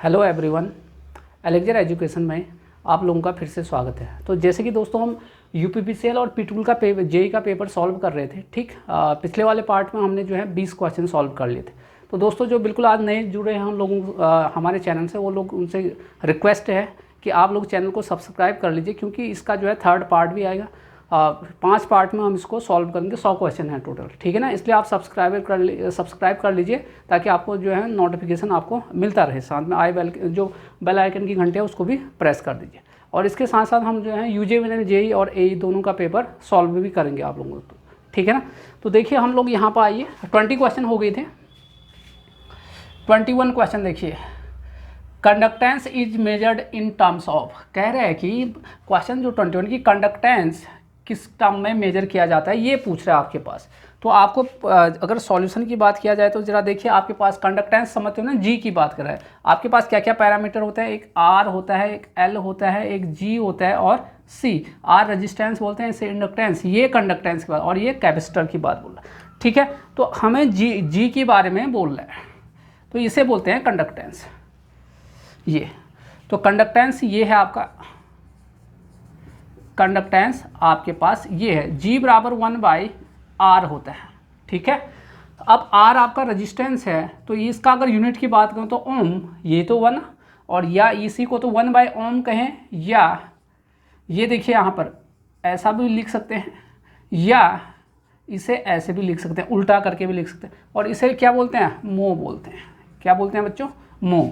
Hello everyone, elixir education में आप लोगों का फिर से स्वागत है। तो जैसे कि दोस्तों हम यूपीपीसीएल और पीटूल का जेई का पेपर सॉल्व कर रहे थे, ठीक। पिछले वाले पार्ट में हमने जो है 20 क्वेश्चन सॉल्व कर लिए थे। तो दोस्तों जो बिल्कुल आज नए जुड़े हैं हम लोगों हमारे चैनल से, वो लोग उनसे रिक्वेस्ट है कि आप लोग चैनल को सब्सक्राइब कर लीजिए, क्योंकि इसका जो है 3rd पार्ट भी आएगा। 5 पार्ट में हम इसको सॉल्व करेंगे। 100 क्वेश्चन है टोटल, ठीक है ना। इसलिए आप सब्सक्राइब कर लीजिए ताकि आपको जो है नोटिफिकेशन आपको मिलता रहे। साथ में जो बेल आइकन की घंटे है उसको भी प्रेस कर दीजिए। और इसके साथ साथ हम जो है यूजेएल जेई और एई दोनों का पेपर सॉल्व भी करेंगे आप लोगों को, ठीक है ना। तो देखिए हम लोग यहाँ पर आइए, 20 क्वेश्चन हो गए थे। 21 क्वेश्चन देखिए, conductance is measured in terms of. कह रहे हैं कि क्वेश्चन जो 21 की कंडक्टेंस किस टर्म में मेजर किया जाता है, ये पूछ रहा है आपके पास। तो आपको अगर सॉल्यूशन की बात किया जाए तो जरा देखिए, आपके पास कंडक्टेंस समझते हो ना, जी की बात कर रहा है। आपके पास क्या क्या पैरामीटर होता है, एक आर होता है, एक एल होता है, एक जी होता है और सी। आर रेजिस्टेंस बोलते हैं, इसे इंडक्टेंस, ये कंडक्टेंस की बात, और ये कैपेसिटर की बात बोल रहा है, ठीक है। तो हमें जी के बारे में बोल रहा है, तो इसे बोलते हैं कंडक्टेंस। ये तो कंडक्टेंस ये है आपका, कंडक्टेंस आपके पास ये है, G बराबर 1/R होता है, ठीक है। अब R आपका रेजिस्टेंस है, तो इसका अगर यूनिट की बात करूँ तो ओम, ये तो 1, और या इसी को तो 1/ओम कहें, या ये देखिए यहाँ पर ऐसा भी लिख सकते हैं, या इसे ऐसे भी लिख सकते हैं, उल्टा करके भी लिख सकते हैं। और इसे क्या बोलते हैं, मो बोलते हैं। क्या बोलते हैं बच्चों, मो।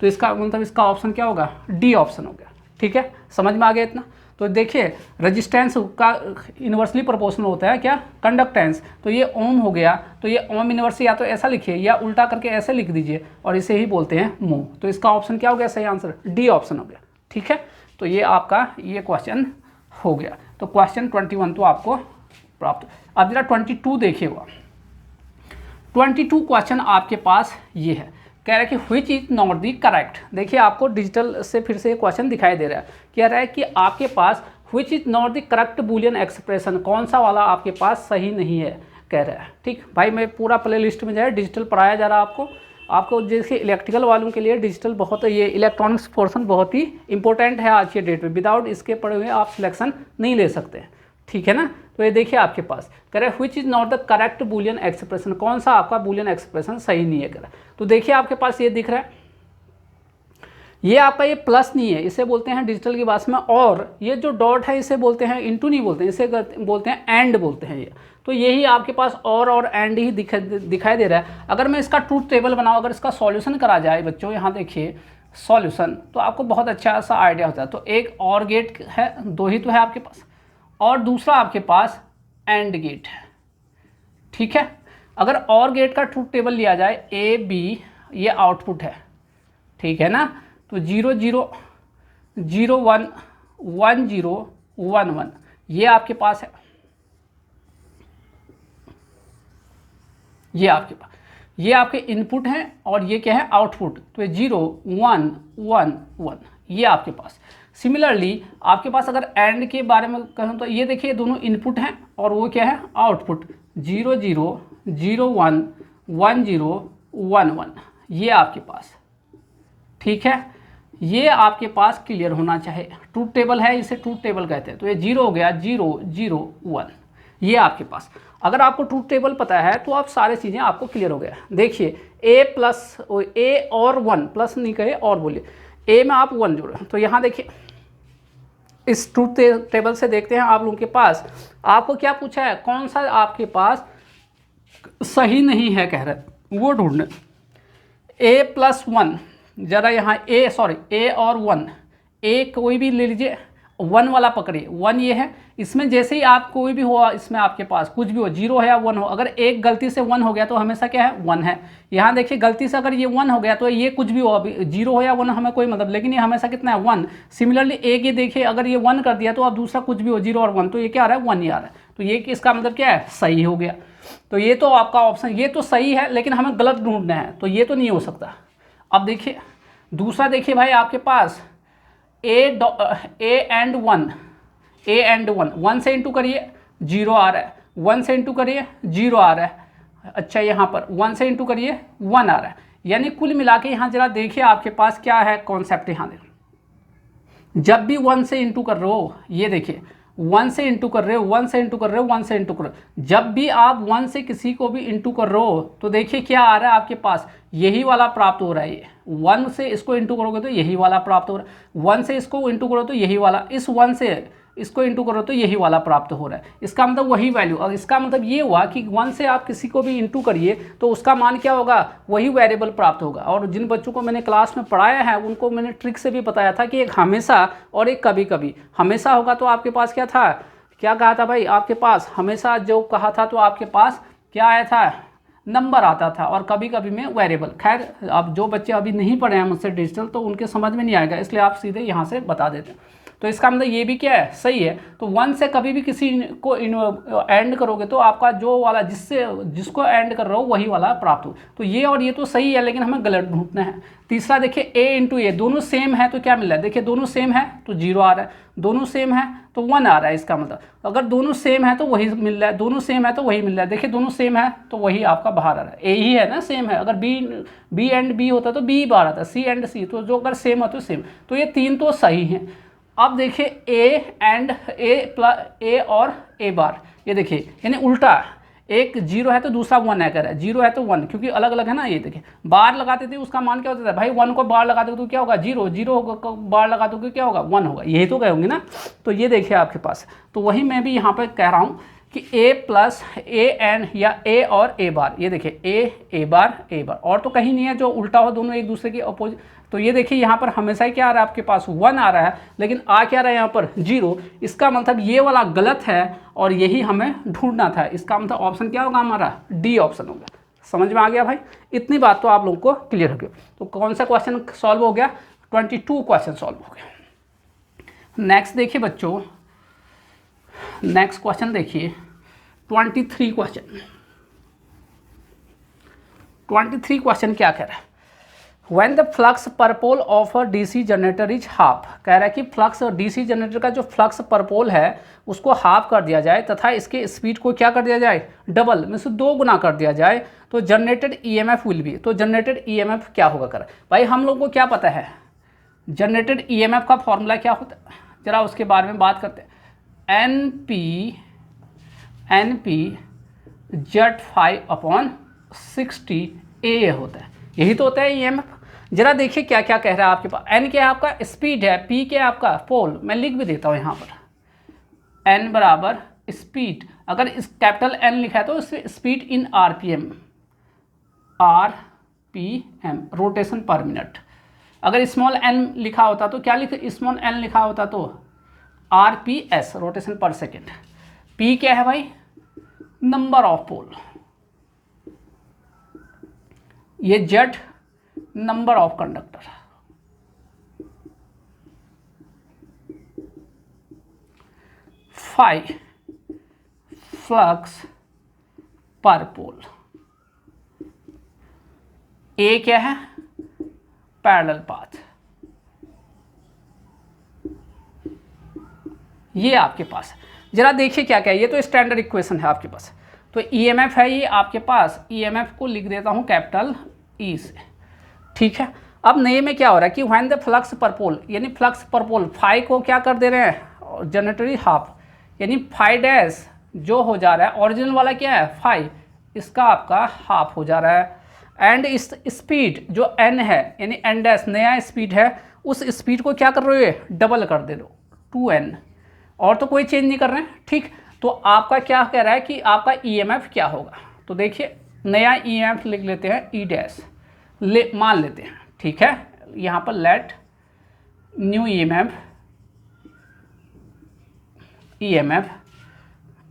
तो इसका मतलब इसका ऑप्शन क्या होगा, डी ऑप्शन हो गया, ठीक है। समझ में आ गया इतना। तो देखिए रेजिस्टेंस का इन्वर्सली प्रोपोर्शनल होता है क्या, कंडक्टेंस। तो ये ओम हो गया, तो ये ओम इन्वर्स या तो ऐसा लिखिए या उल्टा करके ऐसे लिख दीजिए, और इसे ही बोलते हैं मो। तो इसका ऑप्शन क्या हो गया, सही आंसर डी ऑप्शन हो गया, ठीक है। तो ये आपका ये क्वेश्चन हो गया। तो क्वेश्चन 21 तो आपको प्राप्त। अब जरा 22 देखिएगा। 22 क्वेश्चन आपके पास ये है, कह रहा है कि which is not the correct. देखिए आपको डिजिटल से फिर से क्वेश्चन दिखाई दे रहा है, कह रहा है कि आपके पास which is not the correct Boolean expression, कौन सा वाला आपके पास सही नहीं है, कह रहा है, ठीक भाई। मैं पूरा प्ले लिस्ट में जो है डिजिटल पढ़ाया जा रहा है आपको जैसे इलेक्ट्रिकल वालों के लिए डिजिटल बहुत, ये इलेक्ट्रॉनिक्स पोर्सन बहुत ही इंपॉर्टेंट है आज के डेट में। विदाउट इसके पढ़े हुए आप सिलेक्शन नहीं ले सकते हैं, ठीक है ना। तो ये देखिए आपके पास कह रहा है which is not the correct Boolean expression, कौन सा आपका बूलियन एक्सप्रेशन सही नहीं है, कह रहा है। तो देखिए आपके पास ये दिख रहा है, ये आपका ये प्लस नहीं है, इसे बोलते हैं डिजिटल की भाषा में, और ये जो डॉट है इसे बोलते हैं इनटू, नहीं बोलते हैं, इसे बोलते हैं एंड बोलते हैं ये। तो यही आपके पास और एंड ही दिखाई दे रहा है। अगर मैं इसका ट्रूथ टेबल बनाऊँ, अगर इसका सॉल्यूशन करा जाए बच्चों, यहाँ देखिए सॉल्यूशन, तो आपको बहुत अच्छा सा आइडिया होता है। तो एक और गेट है, 2 ही तो है आपके पास, और दूसरा आपके पास एंड गेट है, ठीक है। अगर और गेट का ट्रूथ टेबल लिया जाए, ए बी ये आउटपुट है, ठीक है ना। तो 0 0 0 1 1 0 1 1 ये आपके पास है, ये आपके पास, ये आपके इनपुट हैं, और ये क्या है, आउटपुट। तो 0 1 1 1 ये आपके पास। सिमिलरली आपके पास अगर एंड के बारे में कहूँ तो ये देखिए दोनों इनपुट हैं, और वो क्या है, आउटपुट। 0 0 0 1 1 0 1 1 ये आपके पास, ठीक है। ये आपके पास क्लियर होना चाहिए। ट्रूथ टेबल है, इसे ट्रूथ टेबल कहते हैं। तो ये 0 हो गया, 0 0 1 ये आपके पास। अगर आपको ट्रूथ टेबल पता है तो आप सारी चीज़ें आपको क्लियर हो गया। देखिए ए और 1 प्लस नहीं कहे और बोलिए, ए में आप 1 जोड़े, तो यहाँ देखिए इस ट्रूथ टेबल से देखते हैं आप लोगों के पास आपको क्या पूछा है, कौन सा आपके पास सही नहीं है, कह रहे हैं वो ढूंढने। ए प्लस 1, जरा यहाँ ए और 1, ए कोई भी ले लीजिए, 1 वाला पकड़िए, 1 ये है। इसमें जैसे ही आप कोई भी हो, इसमें आपके पास कुछ भी हो, 0 है या 1 हो, अगर एक गलती से 1 हो गया तो हमेशा क्या है, 1 है। यहाँ देखिए गलती से अगर ये 1 हो गया तो ये कुछ भी हो, अभी 0 हो या 1 हमें कोई मतलब, लेकिन ये हमेशा कितना है, 1। सिमिलरली एक ये देखिए अगर ये 1 कर दिया तो अब दूसरा कुछ भी हो, 0 और 1, तो ये क्या आ रहा है, 1 ही आ रहा है। तो ये इसका मतलब क्या है, सही हो गया। तो ये तो आपका ऑप्शन ये तो सही है, लेकिन हमें गलत ढूंढना है, तो ये तो नहीं हो सकता। अब देखिए दूसरा, देखिए भाई आपके पास ए एंड 1 1 से इंटू करिए 0 आ रहा है, 1 से इंटू करिए 0 आ रहा है। अच्छा यहाँ पर 1 से इंटू करिए 1 आ रहा है। यानी कुल मिला के यहाँ जरा देखिए आपके पास क्या है कॉन्सेप्ट। यहाँ देखो जब भी 1 से इंटू कर रहे हो, ये देखिए 1 से इंटू कर रहे हो, 1 से इंटू कर रहे हो, 1 से इंटू कर रहे हो, जब भी आप 1 से किसी को भी इंटू कर रहे हो तो देखिए क्या आ रहा है आपके पास, यही वाला प्राप्त हो रहा है। ये 1 से इसको इंटू करोगे तो यही वाला प्राप्त हो रहा है, 1 से इसको इंटू करो तो यही वाला, इस 1 से इसको इंटू करो तो यही वाला प्राप्त हो रहा है। इसका मतलब वही वैल्यू, और इसका मतलब ये हुआ कि 1 से आप किसी को भी इंटू करिए तो उसका मान क्या होगा, वही वेरिएबल प्राप्त होगा। और जिन बच्चों को मैंने क्लास में पढ़ाया है उनको मैंने ट्रिक से भी बताया था कि एक हमेशा और एक कभी कभी। हमेशा होगा तो आपके पास क्या था, क्या कहा था भाई, आपके पास हमेशा जो कहा था तो आपके पास क्या आया था, नंबर आता था, और कभी कभी में वेरिएबल। खैर अब जो बच्चे अभी नहीं पढ़े हैं मुझसे डिजिटल तो उनके समझ में नहीं आएगा, इसलिए आप सीधे यहाँ से बता देते हैं। तो इसका मतलब ये भी क्या है, सही है। तो 1 से कभी भी किसी को एंड करोगे तो आपका जो वाला जिसको एंड कर रहे हो वही वाला प्राप्त हो। तो ये और ये तो सही है, लेकिन हमें गलत ढूंढना है। तीसरा देखिए a इंटू ए, दोनों सेम है तो क्या मिल रहा है, देखिए दोनों सेम है तो 0 आ रहा है, दोनों सेम है तो 1 आ रहा है। इसका मतलब अगर दोनों सेम है तो वही मिल रहा है, दोनों सेम है तो वही मिल रहा है। देखिए दोनों सेम है तो वही आपका बाहर आ रहा है, a ही है ना, सेम है। अगर b एंड b होता तो b बाहर आता, c एंड c, तो जो अगर सेम हो तो सेम। तो ये 3 तो सही हैं। अब देखिए a एंड a और a बार, ये देखिए यानी उल्टा, एक 0 है तो दूसरा 1 है, कर रहा है 0 है तो 1, क्योंकि अलग अलग है ना। ये देखिए बार लगाते थे उसका मान क्या होता था भाई, 1 को बार लगाते तो क्या होगा 0, 0 को बार लगाते तो क्या होगा 1 होगा, यही तो कहोगे ना। तो ये देखिए आपके पास, तो वही मैं भी यहाँ पर कह रहा हूँ कि a प्लस a एंड या a और a बार, ये देखिए a बार a बार, और तो कहीं नहीं है जो उल्टा हो, दोनों एक दूसरे के अपोजिट। तो ये देखिए यहाँ पर हमेशा ही क्या आ रहा है आपके पास 1 आ रहा है, लेकिन आ क्या रहा है यहाँ पर 0। इसका मतलब ये वाला गलत है और यही हमें ढूंढना था। इसका मतलब ऑप्शन क्या होगा हमारा, डी ऑप्शन होगा। समझ में आ गया भाई, इतनी बात तो आप लोगों को क्लियर हो गया। तो कौन सा क्वेश्चन सॉल्व हो गया, 22 क्वेश्चन सॉल्व हो गया। नेक्स्ट देखिए बच्चों, नेक्स्ट क्वेश्चन देखिए 23 क्वेश्चन। 23 क्वेश्चन क्या कह रहा है, When the flux per pole of a DC generator is half, कह रहा है कि फ्लक्स DC जनरेटर का जो फ्लक्स पर पोल है उसको हाफ कर दिया जाए तथा इसके स्पीड को क्या कर दिया जाए, डबल में से 2 गुना कर दिया जाए, तो जनरेटेड EMF विल बी। तो जनरेटेड EMF क्या होगा कर भाई, हम लोगों को क्या पता है जनरेटेड EMF का फॉर्मूला क्या होता है, जरा उसके बारे में बात करते हैं। NP Z5/60 A होता है, यही तो होता है EMF। जरा देखिए क्या क्या कह रहा है आपके पास। N क्या है आपका स्पीड है, P क्या है आपका पोल, मैं लिख भी देता हूँ यहाँ पर, N बराबर स्पीड, अगर इस कैपिटल N लिखा है तो स्पीड इन RPM, रोटेशन पर मिनट। अगर स्मॉल n लिखा होता तो क्या स्मॉल n लिखा होता तो RPS, rotation per second. P क्या है भाई, नंबर ऑफ पोल, ये Z number of conductor, phi flux per pole, A क्या है पैरेलल पाथ। ये आपके पास जरा देखिए क्या क्या है, ये तो स्टैंडर्ड इक्वेशन है आपके पास। तो EMF है ये आपके पास, EMF को लिख देता हूं कैपिटल E से, ठीक है। अब नए में क्या हो रहा है कि व्हेन द फ्लक्स पर पोल, यानी फ्लक्स पर पोल फाई को क्या कर दे रहे हैं जनरेटरी हाफ, यानी फाई डैश जो हो जा रहा है, ओरिजिनल वाला क्या है फाई, इसका आपका हाफ हो जा रहा है। एंड इस स्पीड जो n है यानी n डैश नया स्पीड है, उस स्पीड को क्या कर रहे हो, डबल कर दे रहे हो 2n, और तो कोई चेंज नहीं कर रहे हैं, ठीक। तो आपका क्या कह रहा है कि आपका EMF क्या होगा, तो देखिए नया EMF लिख लेते हैं E डैश, मान लेते हैं, ठीक है। यहाँ पर let new EMF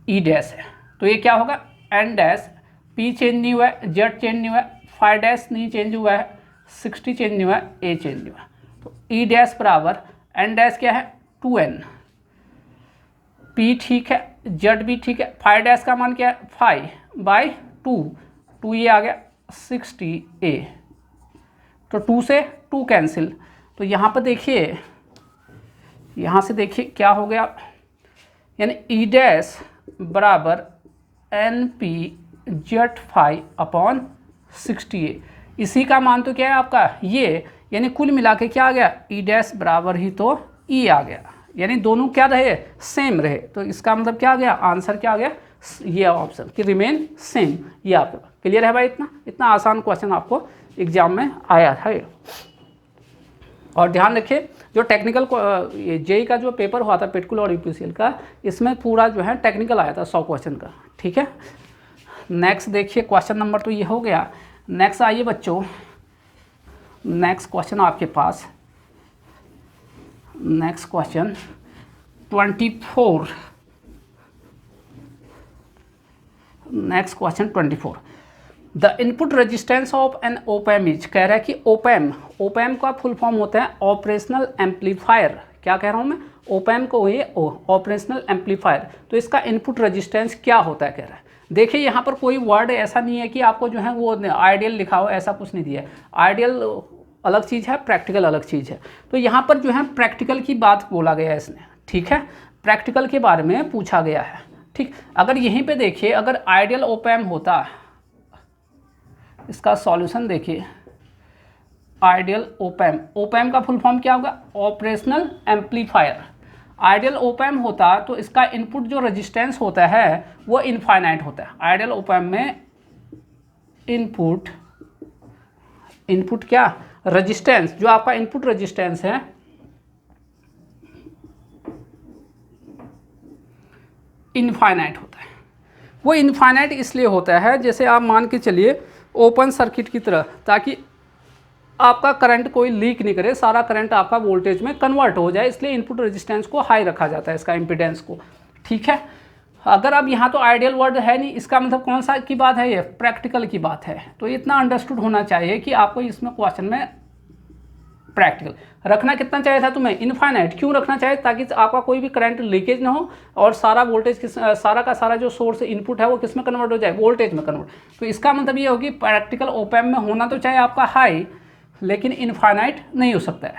E dash है, तो ये क्या होगा n डैश, P चेंज नहीं हुआ है, Z चेंज नहीं हुआ है, फाई डैश नहीं चेंज हुआ है, 60 चेंज नहीं हुआ है, A चेंज नहीं हुआ है। तो E डैश बराबर n डैश क्या है 2n, P ठीक है, Z भी ठीक है, फाई डैश का मान क्या है 5/2 ये आ गया 60A, तो 2 से 2 कैंसिल। तो यहाँ पर देखिए, यहाँ से देखिए क्या हो गया, यानी E डैश बराबर NP Z5/60A, इसी का मान तो क्या है आपका ये, यानी कुल मिला के क्या आ गया, ई डैश बराबर ही तो ई आ गया, यानी दोनों क्या रहे, सेम रहे। तो इसका मतलब क्या आ गया, आंसर क्या आ गया, ये ऑप्शन कि रिमेन सेम। ये आपके पास क्लियर है भाई। इतना इतना आसान क्वेश्चन आपको एग्जाम में आया है। और ध्यान रखिए जो टेक्निकल जेई का जो पेपर हुआ था पेटकुल और यूपीसीएल का, इसमें पूरा जो है टेक्निकल आया था 100 क्वेश्चन का। ठीक है, नेक्स्ट देखिए क्वेश्चन नंबर तो ये हो गया। नेक्स्ट आइए बच्चों, नेक्स्ट क्वेश्चन आपके पास, next question 24, next question 24। The input resistance of an op amp is, कह रहा है कि ओपैम, ओपैम का फुल फॉर्म होता है ऑपरेशनल एम्पलीफायर। क्या कह रहा हूँ मैं, ओपैम को ये ऑपरेशनल एम्पलीफायर। तो इसका इनपुट रेजिस्टेंस क्या होता है कह रहा है। देखिए यहाँ पर कोई वर्ड ऐसा नहीं है कि आपको जो है वो आइडियल लिखा हो, ऐसा कुछ नहीं दिया है। आइडियल अलग चीज़ है, प्रैक्टिकल अलग चीज़ है। तो यहाँ पर जो है प्रैक्टिकल की बात बोला गया है इसने, ठीक है, प्रैक्टिकल के बारे में पूछा गया है। ठीक, अगर यहीं पे देखिए, अगर आइडियल ओपैम होता, इसका सॉल्यूशन देखिए, आइडियल ओपैम, ओपैम का फुल फॉर्म क्या होगा, ऑपरेशनल एम्पलीफायर। आइडियल ओपैम होता तो इसका इनपुट जो रेजिस्टेंस होता है वो इनफाइनाइट होता है। आइडियल ओपैम में इनपुट, इनपुट क्या, रेजिस्टेंस, जो आपका इनपुट रेजिस्टेंस है इनफाइनाइट होता है। वो इनफाइनाइट इसलिए होता है, जैसे आप मान के चलिए ओपन सर्किट की तरह, ताकि आपका करंट कोई लीक नहीं करे, सारा करंट आपका वोल्टेज में कन्वर्ट हो जाए, इसलिए इनपुट रेजिस्टेंस को हाई रखा जाता है, इसका इम्पीडेंस को। ठीक है, अगर अब यहाँ तो आइडियल वर्ड है नहीं, इसका मतलब कौन सा की बात है, ये प्रैक्टिकल की बात है। तो इतना अंडरस्टूड होना चाहिए कि आपको इसमें क्वेश्चन में प्रैक्टिकल रखना कितना चाहिए था तुम्हें, इनफाइनाइट। क्यों रखना चाहिए, ताकि आपका कोई भी करंट लीकेज ना हो और सारा वोल्टेज किस, सारा का सारा जो सोर्स इनपुट है वो किस में कन्वर्ट हो जाए, वोल्टेज में कन्वर्ट। तो इसका मतलब ये होगी प्रैक्टिकल ओपैम में होना तो चाहे आपका हाई, लेकिन इनफाइनाइट नहीं हो सकता है,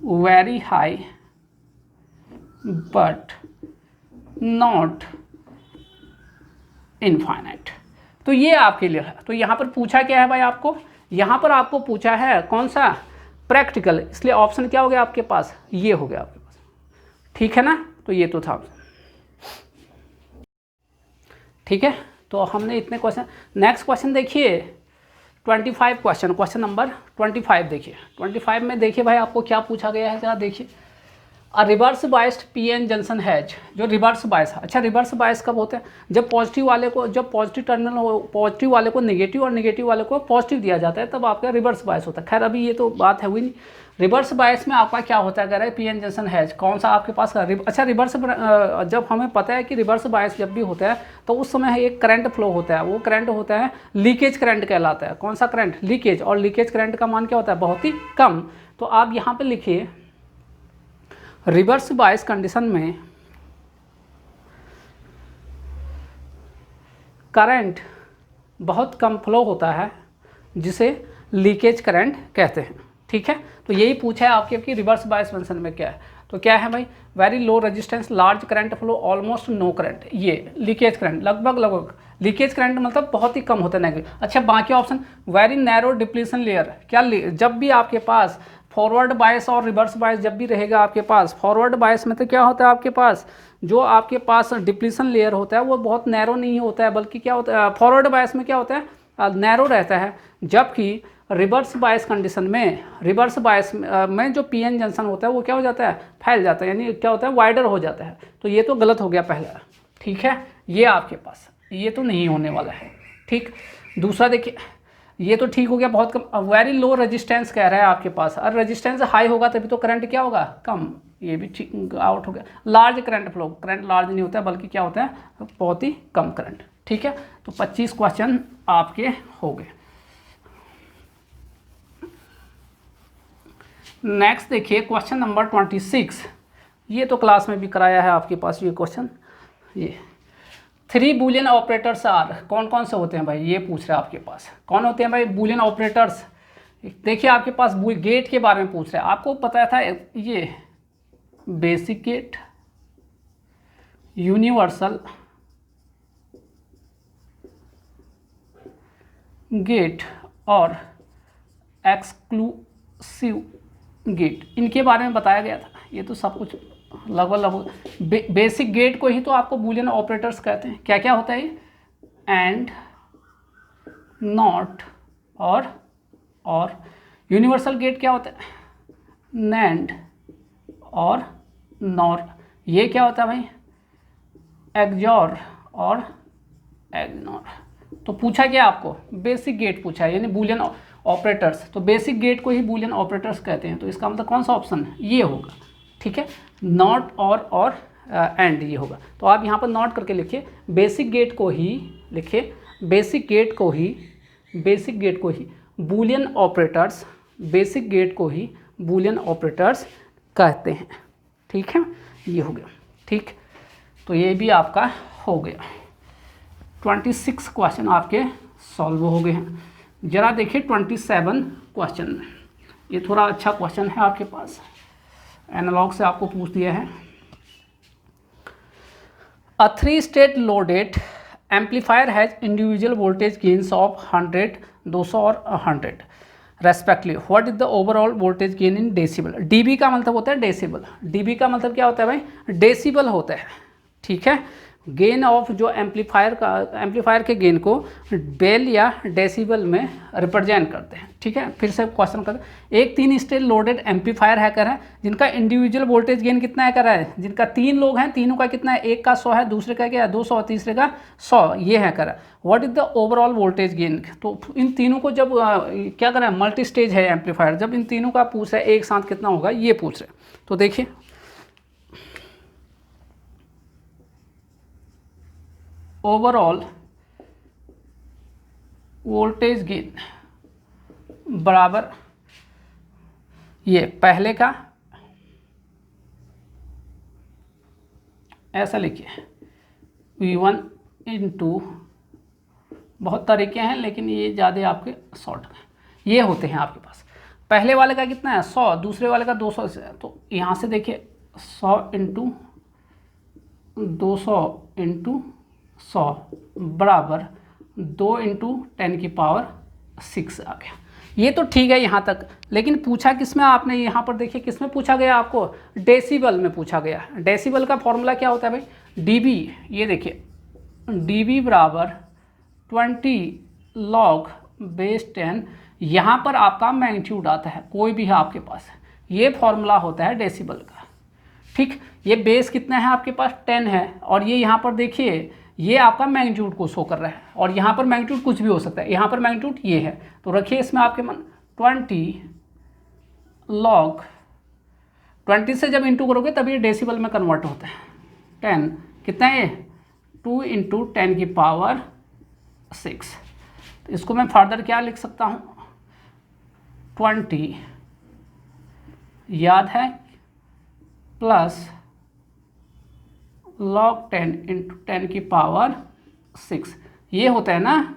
very high but not infinite. तो ये आपके लिए है। तो यहाँ पर पूछा क्या है भाई आपको, यहाँ पर आपको पूछा है कौन सा, प्रैक्टिकल, इसलिए ऑप्शन क्या हो गया आपके पास, ये हो गया आपके पास। ठीक है ना, तो ये तो था। ठीक है, तो हमने इतने क्वेश्चन। नेक्स्ट क्वेश्चन देखिए 25 क्वेश्चन, क्वेश्चन नंबर 25 देखिए। 25 में देखिए भाई आपको क्या पूछा गया है, जरा देखिए। Reverse biased PN junction has, जो रिवर्स बायस, अच्छा रिवर्स बायस कब होता है, जब पॉजिटिव वाले को, जब पॉजिटिव टर्मिनल हो, पॉजिटिव वाले को नेगेटिव और नेगेटिव वाले को पॉजिटिव दिया जाता है, तब आपका रिवर्स बायस होता है। खैर अभी ये तो बात है हुई नहीं। रिवर्स बायस में आपका क्या होता है, कह रहा है पीएन जंक्शन हैज, कौन सा आपके पास, अच्छा रिवर्स, जब हमें पता है कि रिवर्स बायस जब भी होता है तो उस समय एक करंट फ्लो होता है, वो करंट होता है लीकेज करंट कहलाता है। कौन सा करंट, लीकेज, और लीकेज करंट का मान क्या होता है, बहुत ही कम। तो आप यहाँ पर लिखिए रिवर्स बायस कंडीशन में करंट बहुत कम फ्लो होता है, जिसे लीकेज करंट कहते हैं। ठीक है, तो यही पूछा है आपके कि रिवर्स बायस फंक्शन में क्या है। तो क्या है भाई, very low resistance, large current flow, almost no current, ये लीकेज करंट, लगभग लगभग लीकेज करंट मतलब बहुत ही कम होता है, नेगेटिव। अच्छा बाकी option, very narrow depletion layer, क्या जब भी आपके पास फॉरवर्ड बायस और रिवर्स बायस जब भी रहेगा आपके पास, फॉरवर्ड बायस में तो क्या होता है आपके पास, जो आपके पास डिप्लीशन लेयर होता है वो बहुत नैरो नहीं होता है, बल्कि क्या होता है, फॉरवर्ड बायस में क्या होता है, नैरो रहता है। जबकि रिवर्स बायस कंडीशन में, रिवर्स बायस में जो पीएन जंक्शन होता है वो क्या हो जाता है, फैल जाता है, यानी क्या होता है, वाइडर हो जाता है। तो ये तो गलत हो गया पहला। ठीक है, ये आपके पास ये तो नहीं होने वाला है। ठीक, दूसरा देखिए, ये तो ठीक हो गया, बहुत कम। वेरी लो रेजिस्टेंस कह रहा है आपके पास, और रेजिस्टेंस हाई होगा तभी तो करंट क्या होगा, कम, ये भी ठीक आउट हो गया। Large current flow, current large नहीं होता है, बल्कि क्या होता है, बहुत ही कम करंट। ठीक है, तो 25 क्वेश्चन आपके हो गए। नेक्स्ट देखिए क्वेश्चन नंबर 26, ये तो क्लास में भी कराया है आपके पास ये क्वेश्चन। ये 3 बूलियन ऑपरेटर्स आर, कौन कौन से होते हैं भाई, ये पूछ रहा है आपके पास, कौन होते हैं भाई बूलियन ऑपरेटर्स। देखिए आपके पास गेट के बारे में पूछ रहा है, आपको पता था ये बेसिक गेट, यूनिवर्सल गेट और एक्सक्लूसिव गेट, इनके बारे में बताया गया था। ये तो सब कुछ लगभग बेसिक गेट को ही तो आपको बूलियन ऑपरेटर्स कहते हैं। क्या क्या होता है ये? एंड, नॉट और यूनिवर्सल गेट क्या होता है? नैंड और नॉर। ये क्या होता है भाई? एक्सॉर और एग्नोर। तो पूछा क्या आपको? बेसिक गेट पूछा है, यानी बूलियन ऑपरेटर्स। तो बेसिक गेट को ही बूलियन ऑपरेटर्स कहते हैं। तो इसका मतलब कौन सा ऑप्शन है? ये होगा। ठीक है, नॉट और एंड ये होगा। तो आप यहाँ पर नॉट करके लिखिए, बेसिक गेट को ही लिखिए, बेसिक गेट को ही बूलियन ऑपरेटर्स, बेसिक गेट को ही बूलियन ऑपरेटर्स कहते हैं। ठीक है, ये हो गया। ठीक, तो ये भी आपका हो गया। 26 क्वेश्चन आपके सॉल्व हो गए हैं। जरा देखिए 27 क्वेश्चन में, ये थोड़ा अच्छा क्वेश्चन है आपके पास, एनालॉग से आपको पूछ दिया है। अ 3 state loaded amplifier has individual voltage gains of 100, 200 और 100 respectively. What is the overall voltage gain in decibel? DB का मतलब होता है डेसिबल। डीबी का मतलब क्या होता है भाई? डेसिबल होता है। ठीक है, गेन ऑफ जो एम्पलीफायर के गेन को बेल या डेसिबल में रिप्रेजेंट करते हैं। ठीक है, फिर से क्वेश्चन करते हैं। एक 3 स्टेज लोडेड एम्पलीफायर है कर है, जिनका इंडिविजुअल वोल्टेज गेन कितना है कर रहा है? जिनका 3 लोग हैं, तीनों का कितना है? एक का 100 है, दूसरे का क्या है? 200, तीसरे का 100, ये है कर। What is the overall voltage gain? तो इन तीनों को जब क्या कर रहे हैं? मल्टी स्टेज है एम्पलीफायर, जब इन तीनों का पूछ रहे एक साथ कितना होगा, ये पूछ रहे। तो देखिए ओवरऑल वोल्टेज गेन बराबर, ये पहले का ऐसा लिखिए V1 इंटू, बहुत तरीके हैं लेकिन ये ज़्यादा आपके शॉर्ट में ये होते हैं आपके पास। पहले वाले का कितना है? 100, दूसरे वाले का 200 से, तो यहाँ से देखिए 100 इंटू 200 इंटू 100 बराबर 2 इंटू 10 की पावर 6 आ गया। ये तो ठीक है यहाँ तक, लेकिन पूछा किस में आपने? यहाँ पर देखिए किस में पूछा गया आपको? डेसिबल में पूछा गया। डेसिबल का फॉर्मूला क्या होता है भाई? डीबी। ये देखिए डीबी बराबर 20 लॉग बेस 10। यहाँ पर आपका मैग्नीट्यूड आता है, कोई भी है आपके पास, ये फॉर्मूला होता है डेसिबल का। ठीक, ये बेस कितना है आपके पास? 10 है, और ये यहाँ पर देखिए ये आपका मैग्नीट्यूड को शो कर रहा है, और यहाँ पर मैग्नीट्यूड कुछ भी हो सकता है। यहाँ पर मैग्नीट्यूड ये है, तो रखिए इसमें आपके मन 20 लॉग 20 से जब इंटू करोगे तब ये डेसिबल में कन्वर्ट होता है। 10 कितना है? 2 इंटू 10 की पावर 6। तो इसको मैं फर्दर क्या लिख सकता हूँ? 20 याद है प्लस log 10 इंटू 10 की पावर 6, ये होता है ना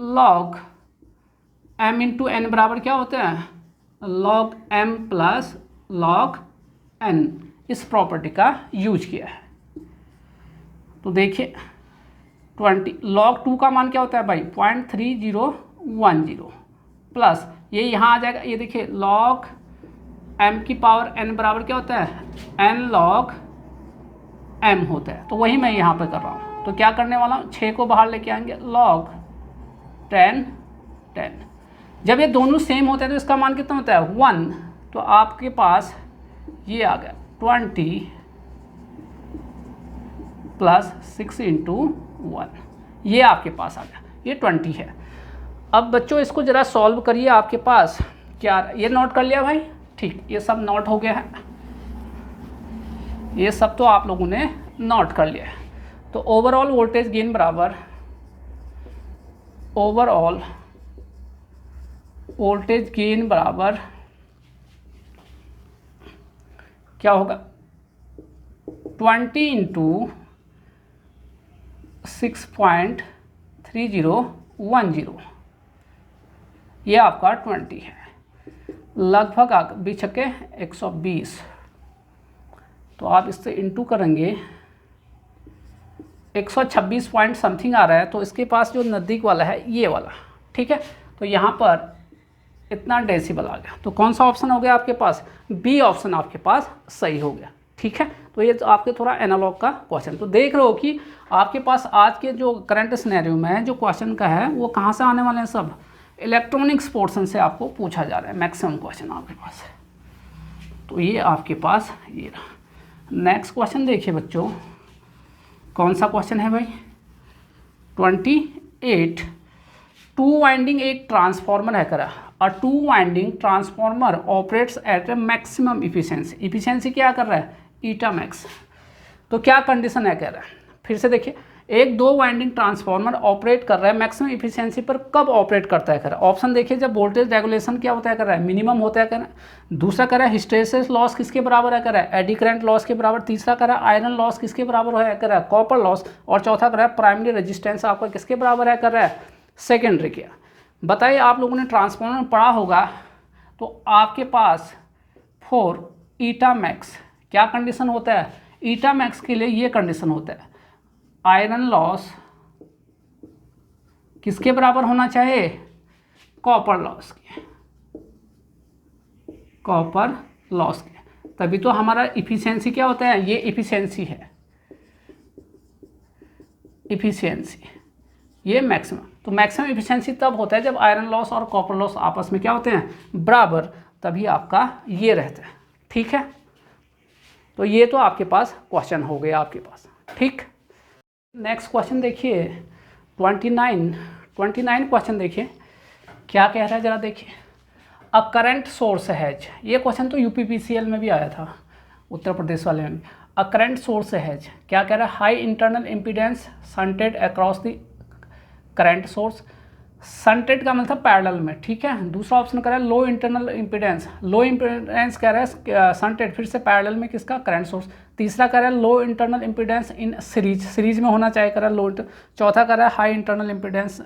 log m इंटू एन बराबर क्या होता है? log m plus log n। इस प्रॉपर्टी का यूज किया है। तो देखिए 20 log 2 का मान क्या होता है भाई? 0.3010 प्लस ये यहाँ आ जाएगा, ये देखिए log m की पावर n बराबर क्या होता है? n log m होता है। तो वही मैं यहाँ पे कर रहा हूँ। तो क्या करने वाला हूँ? 6 को बाहर लेके आएंगे, log 10। जब ये दोनों सेम होते हैं तो इसका मान कितना होता है? 1। तो आपके पास ये आ गया 20 प्लस 6 इंटू 1, ये आपके पास आ गया, ये 20 है। अब बच्चों इसको ज़रा सॉल्व करिए। आपके पास क्या, ये नोट कर लिया भाई? ठीक, ये सब नोट हो गया है, ये सब तो आप लोगों ने नोट कर लिया है। तो ओवरऑल वोल्टेज गेन बराबर ओवरऑल वोल्टेज गेन बराबर क्या होगा? 20 इंटू 6.3010, ये आपका 20 है, लगभग आ बिछके 120। तो आप इससे इंटू करेंगे 126 पॉइंट समथिंग आ रहा है। तो इसके पास जो नज़दीक वाला है ये वाला, ठीक है, तो यहाँ पर इतना डेसिबल आ गया। तो कौन सा ऑप्शन हो गया आपके पास? बी ऑप्शन आपके पास सही हो गया। ठीक है, तो ये तो आपके थोड़ा एनालॉग का क्वेश्चन। तो देख रहे हो कि आपके पास आज के जो करंट सिनेरियो में जो क्वेश्चन का है वो कहाँ से आने वाले हैं? सब इलेक्ट्रॉनिक्स पोर्शन से आपको पूछा जा रहा है मैक्सिमम क्वेश्चन आपके पास। तो ये आपके पास ये रहा। नेक्स्ट क्वेश्चन देखिए बच्चों, कौन सा क्वेश्चन है भाई? 28। टू वाइंडिंग एक ट्रांसफार्मर है करा। A two winding transformer operates at a maximum efficiency. Efficiency क्या कर रहा है? Eta max. तो क्या कंडीशन है कह रहा है? फिर से देखिए, एक दो वाइंडिंग ट्रांसफार्मर ऑपरेट कर रहा है मैक्सिमम इफिशिएंसी पर, कब ऑपरेट करता है कह रहा है? ऑप्शन देखिए, जब वोल्टेज रेगुलेशन क्या होता है कर रहा है? मिनिमम होता है कह रहा है। दूसरा कह रहा है हिस्टेरिसिस लॉस किसके बराबर है कर रहा है? एडी करंट लॉस के बराबर। तीसरा कह रहा है आयरन लॉस किसके बराबर है कर रहा है? Copper loss. और चौथा कह रहा है प्राइमरी रेजिस्टेंस आपका किसके बराबर है कर रहा है? सेकेंडरी के। बताइए, आप लोगों ने ट्रांसफार्मर पढ़ा होगा, तो आपके पास फॉर ईटा मैक्स क्या कंडीशन होता है? ईटा मैक्स के लिए ये कंडीशन होता है, आयरन लॉस किसके बराबर होना चाहिए? कॉपर लॉस के। कॉपर लॉस के, तभी तो हमारा इफिशिएंसी क्या होता है? ये इफिशिएंसी है, इफिशिएंसी ये मैक्सिमम। तो मैक्सिमम इफिशिएंसी तब होता है जब आयरन लॉस और कॉपर लॉस आपस में क्या होते हैं? बराबर, तभी आपका ये रहता है। ठीक है, तो ये तो आपके पास क्वेश्चन हो गया आपके पास। ठीक, नेक्स्ट क्वेश्चन देखिए 29 क्वेश्चन देखिए क्या कह रहा है, जरा देखिए। अ करंट सोर्स हैज, ये क्वेश्चन तो यूपीपीसीएल में भी आया था, उत्तर प्रदेश वाले में। अ करंट सोर्स हैज क्या कह रहा है? High internal impedance shunted across the current source. Shunted का मतलब पैरेलल में। ठीक है, दूसरा ऑप्शन कह रहा है low internal impedance. Low impedance कह रहा है शंटेड, फिर से पैरेलल में किसका? Current source. तीसरा कह रहा है low internal impedance in series, series में होना चाहिए कह रहा है लो। चौथा कह रहा है हाई इंटरनल इम्पीडेंस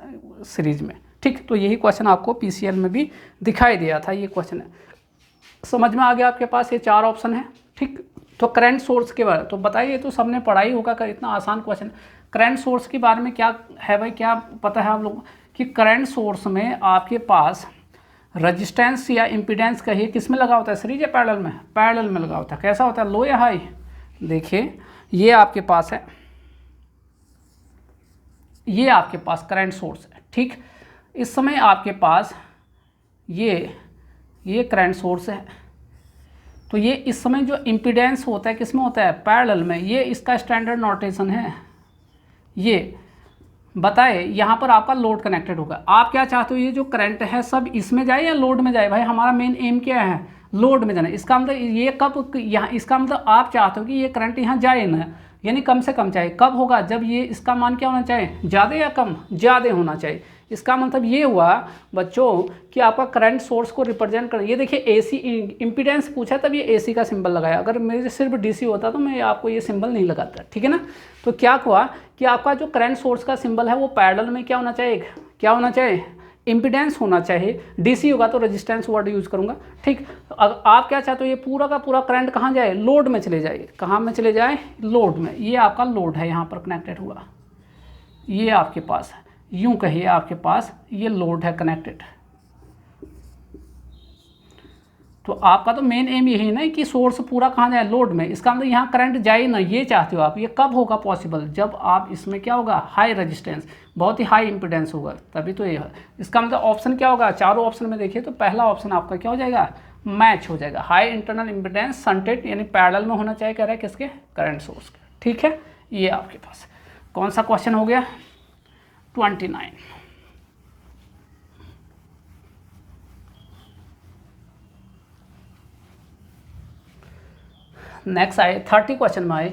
सीरीज में। ठीक, तो यही क्वेश्चन आपको पीसीएल में भी दिखाई दिया था, ये क्वेश्चन है। समझ में आ गया आपके पास? ये चार ऑप्शन है। ठीक, तो करंट सोर्स के बारे में तो बताइए, तो सबने पढ़ाई होगा कर, इतना आसान क्वेश्चन। करंट सोर्स के बारे में क्या है भाई, क्या पता है आप लोग कि करंट सोर्स में आपके पास रजिस्टेंस या इम्पीडेंस कहिए किस में लगा होता है? सीरीज या पैरेलल में? पैरेलल में लगा होता है। कैसा होता है? लो या हाई? देखिए, ये आपके पास है, ये आपके पास करंट सोर्स है। ठीक, इस समय आपके पास ये करंट सोर्स है, तो ये इस समय जो इम्पीडेंस होता है किस में होता है? पैरेलल में। ये इसका स्टैंडर्ड नोटेशन है। ये बताए, यहाँ पर आपका लोड कनेक्टेड होगा। आप क्या चाहते हो? ये जो करंट है सब इसमें जाए या लोड में जाए? भाई हमारा मेन एम क्या है? लोड में जाना। इसका मतलब ये कब यहाँ, इसका मतलब आप चाहते हो कि ये करंट यहाँ जाए ना, यानी कम से कम चाहिए। कब होगा? जब ये इसका मान क्या होना चाहिए? ज़्यादा या कम? ज़्यादा होना चाहिए। इसका मतलब ये हुआ बच्चों कि आपका करंट सोर्स को रिप्रेजेंट कर, ये देखिए एसी इम्पीडेंस पूछा तब ये एसी का सिंबल लगाया। अगर मेरे सिर्फ डीसी होता तो मैं आपको ये सिंबल नहीं लगाता। ठीक है ना, तो क्या हुआ कि आपका जो करंट सोर्स का सिंबल है वो पैरेलल में क्या होना चाहिए? क्या होना चाहिए? इम्पीडेंस होना चाहिए। डीसी होगा तो रेजिस्टेंस वर्ड यूज़ करूँगा। ठीक, आप क्या चाहते हो? ये पूरा का पूरा करंट कहाँ जाए? लोड में चले जाए। कहाँ में चले जाए? लोड में। ये आपका लोड है, यहाँ पर कनेक्टेड हुआ। ये आपके पास है, यूं कहिए आपके पास ये लोड है कनेक्टेड। तो आपका तो मेन एम यही ना कि सोर्स पूरा कहाँ जाए? लोड में। इसका मतलब यहाँ करंट जाए ना, ये चाहते हो आप। ये कब होगा पॉसिबल? जब आप इसमें क्या होगा? हाई रेजिस्टेंस, बहुत ही हाई इंपीडेंस होगा, तभी तो ये है। इसका मतलब ऑप्शन क्या होगा? चारों ऑप्शन में देखिए तो पहला ऑप्शन आपका क्या हो जाएगा? मैच हो जाएगा। हाई इंटरनल इम्पीडेंस शंटेड, यानी पैरेलल में होना चाहिए कह रहा है किसके? करंट सोर्स के। ठीक है, ये आपके पास कौन सा क्वेश्चन हो गया? 29। नेक्स्ट आए 30 क्वेश्चन में आए,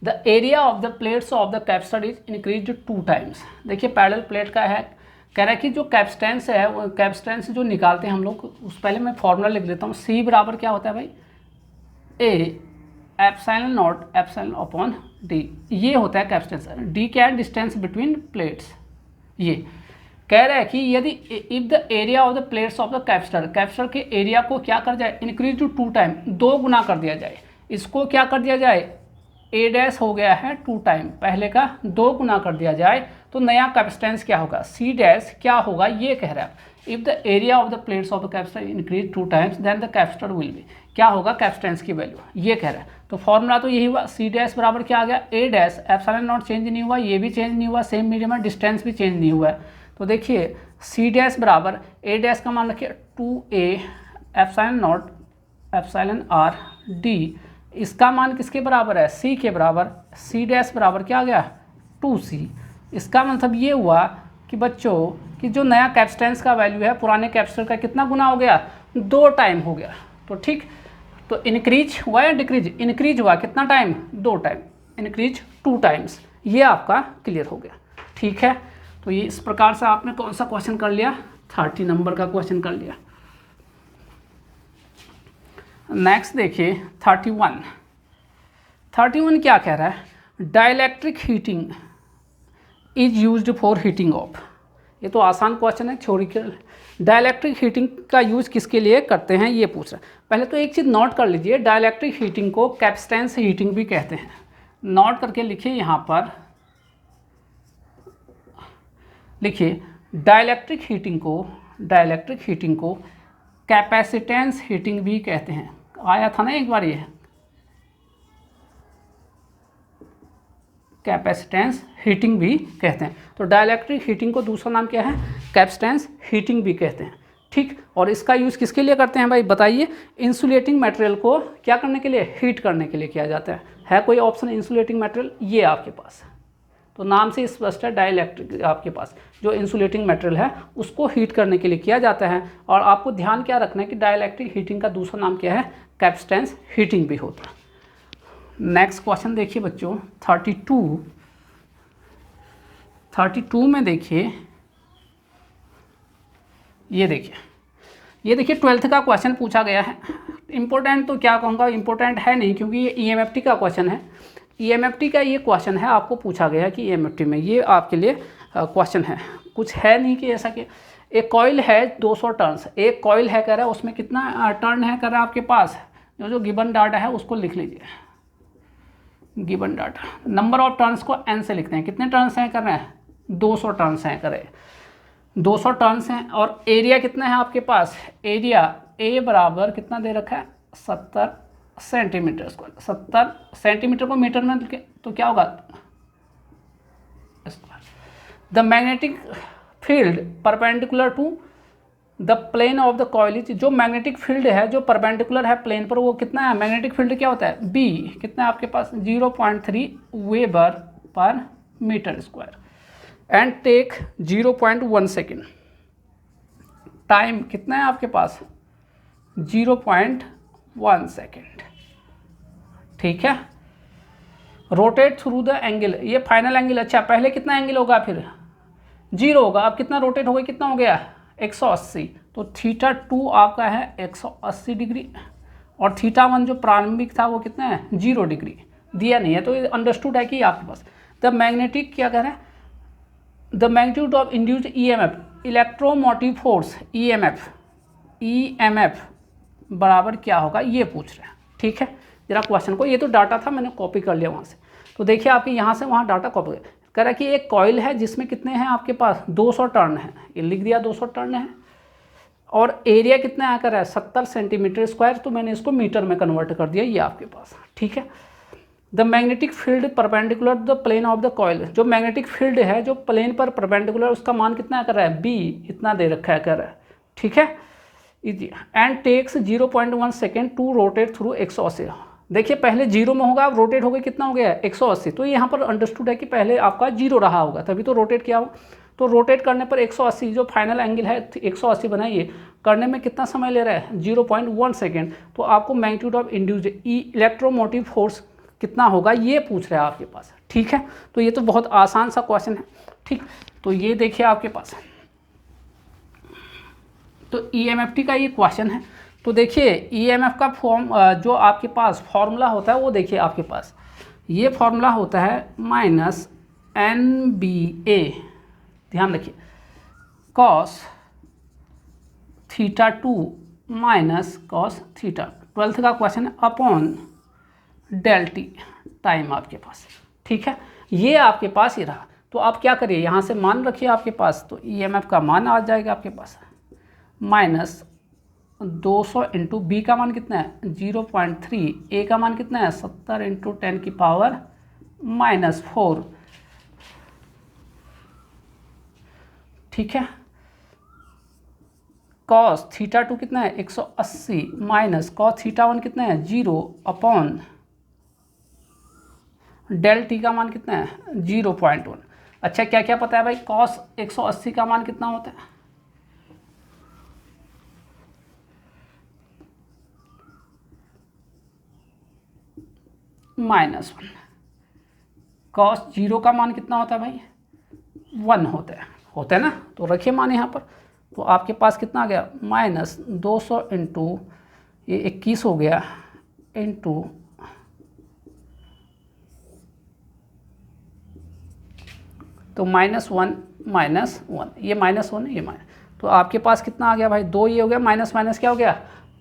the area of the plates of the capacitor is increase 2 times. देखिए पैरेलल प्लेट का है, कह रहा है कि जो कैपेसिटेंस है वो कैपेसिटेंस जो निकालते हैं हम लोग, उस पहले मैं फॉर्मूला लिख लेता हूँ। सी बराबर क्या होता है भाई? A epsilon not epsilon upon D, ये होता है कैपेसिटेंस। डी क्या है? Distance between plates. ये कह रहा है कि यदि if the area of the plates of the capacitor, capacitor के एरिया को क्या कर जाए? इंक्रीज टू 2 टाइम, 2 गुना कर दिया जाए। इसको क्या कर दिया जाए? ए डैश हो गया है 2 टाइम, पहले का 2 गुना कर दिया जाए तो नया कैपेसिटेंस क्या होगा, सी डैश क्या होगा, ये कह रहा है। If the area of the plates of the capacitor increase 2 times then the capacitor will be, क्या होगा कैपेसिटेंस की वैल्यू, ये कह रहा है। तो फॉर्मूला तो यही हुआ, सी डैश बराबर क्या आ गया, ए डैश, एप्सिलॉन नॉट चेंज नहीं हुआ, ये भी चेंज नहीं हुआ, सेम मीडियम है, डिस्टेंस भी चेंज नहीं हुआ है। तो देखिए सी डैश बराबर ए डैश का मान रखिए 2a epsilon not epsilon R D, इसका मान किसके बराबर है, सी के बराबर, सी डैश बराबर क्या आ गया 2c। इसका मतलब ये हुआ कि बच्चों कि जो नया कैपेसिटेंस का वैल्यू है पुराने कैपेसिटर का कितना गुना हो गया, 2 टाइम हो गया। तो ठीक, तो इंक्रीज हुआ या डिक्रीज, इंक्रीज हुआ कितना टाइम, 2 टाइम, इंक्रीज 2 टाइम्स, ये आपका क्लियर हो गया। ठीक है, तो ये इस प्रकार से आपने कौन सा क्वेश्चन कर लिया, 30 नंबर का क्वेश्चन कर लिया। नेक्स्ट देखिए 31 क्या कह रहा है, dielectric heating is used for heating of, ये तो आसान क्वेश्चन है, थ्योरिकल। डाइलेक्ट्रिक हीटिंग का यूज किसके लिए करते हैं ये पूछ रहा है। पहले तो एक चीज़ नोट कर लीजिए, डाइलेक्ट्रिक हीटिंग को कैपेसिटेंस हीटिंग भी कहते हैं, नोट करके लिखिए यहाँ पर, लिखिए डाइलेक्ट्रिक हीटिंग को कैपेसिटेंस हीटिंग भी कहते हैं। आया था ना एक बार ये, कैपेसिटेंस हीटिंग भी कहते हैं। तो डाइलेक्ट्रिक हीटिंग को दूसरा नाम क्या है, कैपेसिटेंस हीटिंग भी कहते हैं। ठीक, और इसका यूज़ किसके लिए करते हैं भाई बताइए, इंसुलेटिंग मटेरियल को क्या करने के लिए, हीट करने के लिए किया जाता है कोई ऑप्शन इंसुलेटिंग मटेरियल, ये आपके पास, तो नाम से स्पष्ट है, डाइलेक्ट्रिक आपके पास जो इंसुलेटिंग मटेरियल है उसको हीट करने के लिए किया जाता है। और आपको ध्यान क्या रखना है कि डाइलेक्ट्रिक हीटिंग का दूसरा नाम क्या है, कैपेसिटेंस हीटिंग भी होता है। नेक्स्ट क्वेश्चन देखिए बच्चों 32 में देखिए, ये देखिए 12th का क्वेश्चन पूछा गया है। इम्पोर्टेंट तो क्या कहूँगा, इम्पोर्टेंट है नहीं क्योंकि ये EMFT का क्वेश्चन है, EMFT का ये क्वेश्चन है, आपको पूछा गया है कि EMFT में ये आपके लिए क्वेश्चन है, कुछ है नहीं कि ऐसा कि एक कॉइल है 200 टर्न्स, एक कॉइल है कह रहा है उसमें कितना टर्न है कह रहा है आपके पास, जो गिवन डाटा है उसको लिख लीजिए, given data, number of turns को n से लिखते हैं, कितने टर्न्स हैं कर रहे हैं, 200 टर्न्स हैं कर रहे हैं, 200 टर्न्स हैं। और एरिया कितना है आपके पास, एरिया ए बराबर कितना दे रखा है 70 सेंटीमीटर स्क्वायर, 70 सेंटीमीटर को मीटर में तो क्या होगा, the magnetic field perpendicular to the plane of the coil is, जो मैग्नेटिक फील्ड है जो परपेंडिकुलर है प्लेन पर वो कितना है, मैग्नेटिक फील्ड क्या होता है बी, कितना है आपके पास 0.3 weber per metre square, and take 0.1 second, time कितना है आपके पास 0.1 सेकेंड। ठीक है, रोटेट थ्रू द एंगल, ये फाइनल एंगल, अच्छा पहले कितना एंगल होगा फिर 0 होगा, अब कितना रोटेट हो गया, कितना हो गया 180, तो θ2 आपका है 180 डिग्री, और θ1 जो प्रारंभिक था वो कितना है 0 डिग्री, दिया नहीं है तो ये अंडरस्टूड है कि आपके पास द मैग्नेटिक क्या कह रहे हैं, the magnitude of induced EMF electromotive force EMF बराबर क्या होगा ये पूछ रहे हैं। ठीक है, जरा क्वेश्चन को, ये तो डाटा था मैंने कॉपी कर लिया वहाँ से, तो देखिए आपके यहाँ से वहाँ डाटा कॉपी कह रहा है कि एक कॉइल है जिसमें कितने हैं आपके पास 200 टर्न है, ये लिख दिया 200 टर्न है, और एरिया कितना आकर है 70 सेंटीमीटर स्क्वायर, तो मैंने इसको मीटर में कन्वर्ट कर दिया, ये आपके पास। ठीक है, the magnetic field perpendicular the plane of the coil, जो मैग्नेटिक फील्ड है जो प्लेन पर परपेंडिकुलर उसका मान कितना कर रहा है बी, इतना दे रखा है कर रहा है। ठीक है, and takes 0.1 second to rotate through 180, देखिए पहले 0 में होगा, अब रोटेट हो गया कितना हो गया 180, तो यहाँ पर अंडरस्टूड है कि पहले आपका 0 रहा होगा तभी तो रोटेट किया हो, तो रोटेट करने पर 180 जो फाइनल एंगल है 180 बनाइए, करने में कितना समय ले रहा है 0.1 सेकेंड, तो आपको magnitude of induced electromotive force कितना होगा ये पूछ रहा है आपके पास। ठीक है, तो ये तो बहुत आसान सा क्वेश्चन है। ठीक, तो ये देखिए आपके पास, तो EMFT का ये क्वेश्चन है, तो देखिए EMF का फॉर्म जो आपके पास फॉर्मूला होता है वो देखिए आपके पास, ये फॉर्मूला होता है -NBA, ध्यान रखिए, cos θ2 माइनस cos θ, 12th का क्वेश्चन है, अपॉन del t, टाइम आपके पास, ठीक है। ये आपके पास ही रहा, तो आप क्या करिए, यहाँ से मान रखिए आपके पास, तो EMF का मान आ जाएगा आपके पास -200 इंटू बी का मान कितना है 0.3, ए का मान कितना है 70 इंटू 10⁻⁻⁴, ठीक है। cos θ2 कितना है 180 माइनस cos θ1 कितना है 0 अपॉन डेल टी का मान कितना है 0.1। अच्छा क्या क्या पता है भाई, cos 180 का मान कितना होता है -1, cos 0 का मान कितना होता है भाई 1 होता है ना, तो रखिए मान यहाँ पर, तो आपके पास कितना आ गया -200 इंटू ये 21 हो गया इंटू तो -1 ये -1 ये माइनस, तो आपके पास कितना आ गया भाई 2, ये हो गया माइनस माइनस क्या हो गया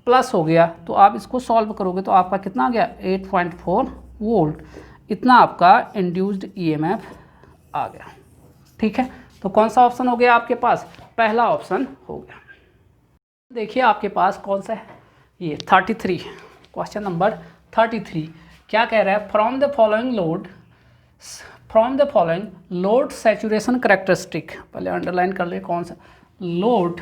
प्लस हो गया, तो आप इसको सॉल्व करोगे तो आपका कितना आ गया 8.4 वोल्ट, इतना आपका इंड्यूस्ड EMF आ गया, ठीक है। तो कौन सा ऑप्शन हो गया आपके पास, पहला ऑप्शन हो गया। देखिए आपके पास कौन सा है, ये 33 क्वेश्चन नंबर 33 क्या कह रहा है, from the following load saturation characteristic, पहले अंडरलाइन कर ले कौन सा, load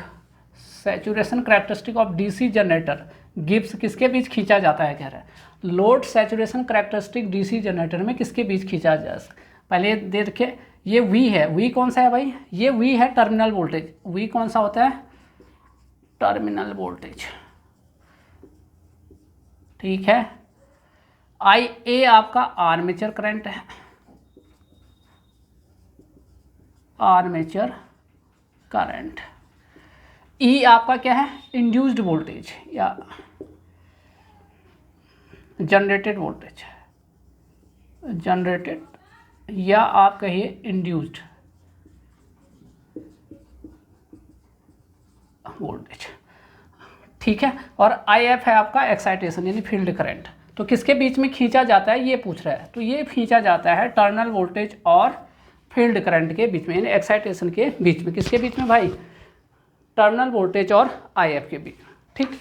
saturation characteristic of DC generator Gibbs किसके बीच खींचा जाता है, कह रहा है load saturation characteristic DC generator में किसके बीच खींचा जा सकता, पहले देखिए ये V है, V कौन सा है भाई, ये V है टर्मिनल वोल्टेज, V कौन सा होता है टर्मिनल वोल्टेज, ठीक है। IA आपका आर्मेचर करंट है, आर्मेचर करंट, E आपका क्या है इंड्यूस्ड वोल्टेज या जनरेटेड वोल्टेज, जनरेटेड या आप कहिए इंड्यूस्ड वोल्टेज, ठीक है। और IF है आपका एक्साइटेशन यानी फील्ड करंट, तो किसके बीच में खींचा जाता है ये पूछ रहा है, तो ये खींचा जाता है टर्मिनल वोल्टेज और फील्ड करंट के बीच में, यानी एक्साइटेशन के बीच में, किसके बीच में भाई टर्मिनल वोल्टेज और IF के बीच में, ठीक।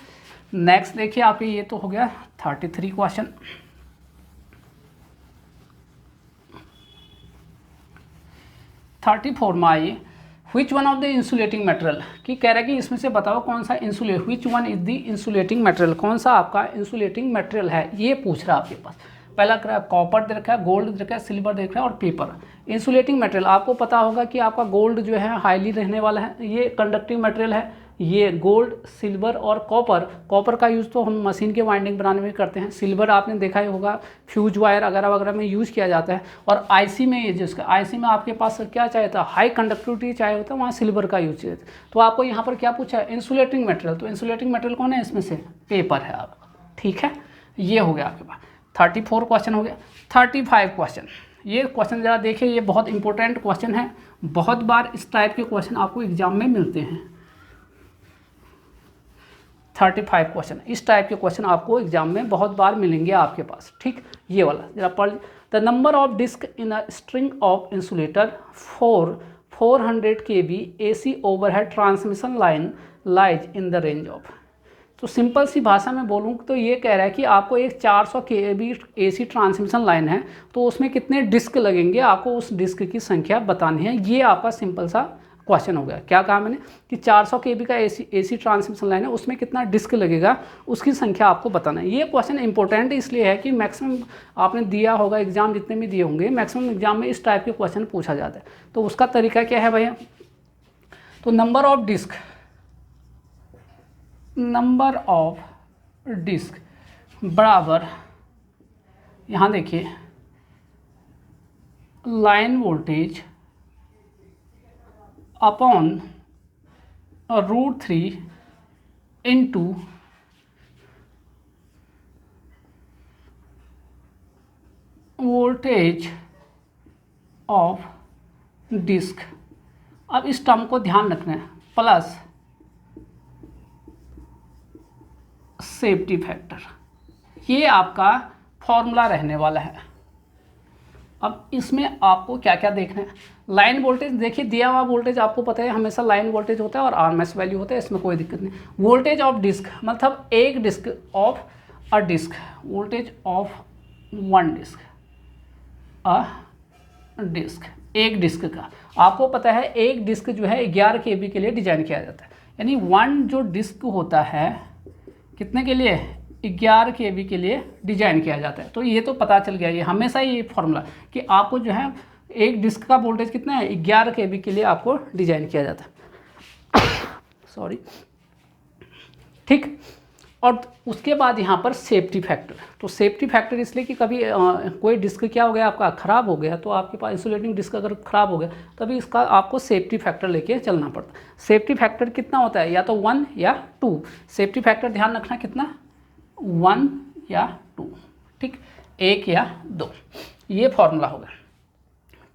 नेक्स्ट देखिए आपके ये तो हो गया 33 क्वेश्चन। 34 में आइए, which one of the insulating material, कि कह रहा है कि इसमें से बताओ कौन सा insulate, which one is the insulating material, कौन सा आपका इंसुलेटिंग मटेरियल है ये पूछ रहा है आपके पास। पहला कॉपर दे रखा है, गोल्ड दे रखा है, सिल्वर दे रखा है और पेपर। इंसुलेटिंग मटेरियल आपको पता होगा कि आपका गोल्ड जो है हाईली रहने वाला है, ये कंडक्टिव मटेरियल है, ये गोल्ड सिल्वर और कॉपर का यूज़ तो हम मशीन के वाइंडिंग बनाने में करते हैं, सिल्वर आपने देखा ही होगा फ्यूज वायर वगैरह वगैरह में यूज़ किया जाता है, और IC में ये जिसका IC में आपके पास क्या चाहिए था हाई कंडक्टिविटी चाहिए होता है, वहाँ सिल्वर का यूज चाहिए था। तो आपको यहाँ पर क्या पूछा है इंसुलेटिंग मटेरियल, तो इंसुलेटिंग मटेरियल कौन है इसमें से पेपर है आपका, ठीक है। ये हो गया आपके पास 34 क्वेश्चन हो गया। 35 क्वेश्चन, ये क्वेश्चन ज़रा देखिए, ये बहुत इंपॉर्टेंट क्वेश्चन है, बहुत बार इस टाइप के क्वेश्चन आपको एग्जाम में मिलते हैं। 35 क्वेश्चन, इस टाइप के क्वेश्चन आपको एग्जाम में बहुत बार मिलेंगे आपके पास, ठीक। ये वाला जरा पढ़, the number of disc in a string of insulator 400 kV AC overhead transmission line lies in the range of, तो सिंपल सी भाषा में बोलूँ तो ये कह रहा है कि आपको एक 400 kV AC ट्रांसमिशन लाइन है, तो उसमें कितने डिस्क लगेंगे, आपको उस डिस्क की संख्या बतानी है। ये आपका सिंपल सा क्वेश्चन हो गया। क्या कहा मैंने कि 400 kV का AC ट्रांसमिशन लाइन है, उसमें कितना डिस्क लगेगा उसकी संख्या आपको बताना है। ये क्वेश्चन इंपॉर्टेंट इसलिए है कि मैक्सिमम आपने दिया होगा, एग्जाम जितने भी दिए होंगे मैक्सिमम एग्जाम में इस टाइप के क्वेश्चन पूछा जाता है। तो उसका तरीका क्या है भैया, तो नंबर ऑफ डिस्क बराबर, यहाँ देखिए line voltage upon √3 into voltage of disc. अब इस टर्म को ध्यान रखना है, प्लस सेफ्टी फैक्टर, ये आपका फॉर्मूला रहने वाला है। अब इसमें आपको क्या क्या देखना है। लाइन वोल्टेज देखिए, दिया हुआ वोल्टेज आपको पता है हमेशा लाइन वोल्टेज होता है और आरएमएस वैल्यू होता है, इसमें कोई दिक्कत नहीं। वोल्टेज ऑफ डिस्क मतलब एक disc of a disc, voltage of one disc, a disc, एक डिस्क का आपको पता है एक डिस्क जो है 11 kb के लिए डिजाइन किया जाता है, यानी वन जो डिस्क होता है कितने के लिए, 11 kb के लिए डिजाइन किया जाता है। तो ये तो पता चल गया, ये हमेशा ये फॉर्मूला कि आपको जो है एक डिस्क का वोल्टेज कितना है, 11 kb के लिए आपको डिजाइन किया जाता है। सॉरी, ठीक। और उसके बाद यहाँ पर सेफ्टी फैक्टर, तो सेफ्टी फैक्टर इसलिए कि कभी कोई डिस्क क्या हो गया आपका ख़राब हो गया, तो आपके पास इंसुलेटिंग डिस्क अगर ख़राब हो गया तभी इसका आपको सेफ्टी फैक्टर लेके चलना पड़ता है। सेफ्टी फैक्टर कितना होता है, या तो 1 या 2। सेफ्टी फैक्टर ध्यान रखना कितना, 1 या 2, ठीक, 1 या 2, ये फॉर्मूला होगा,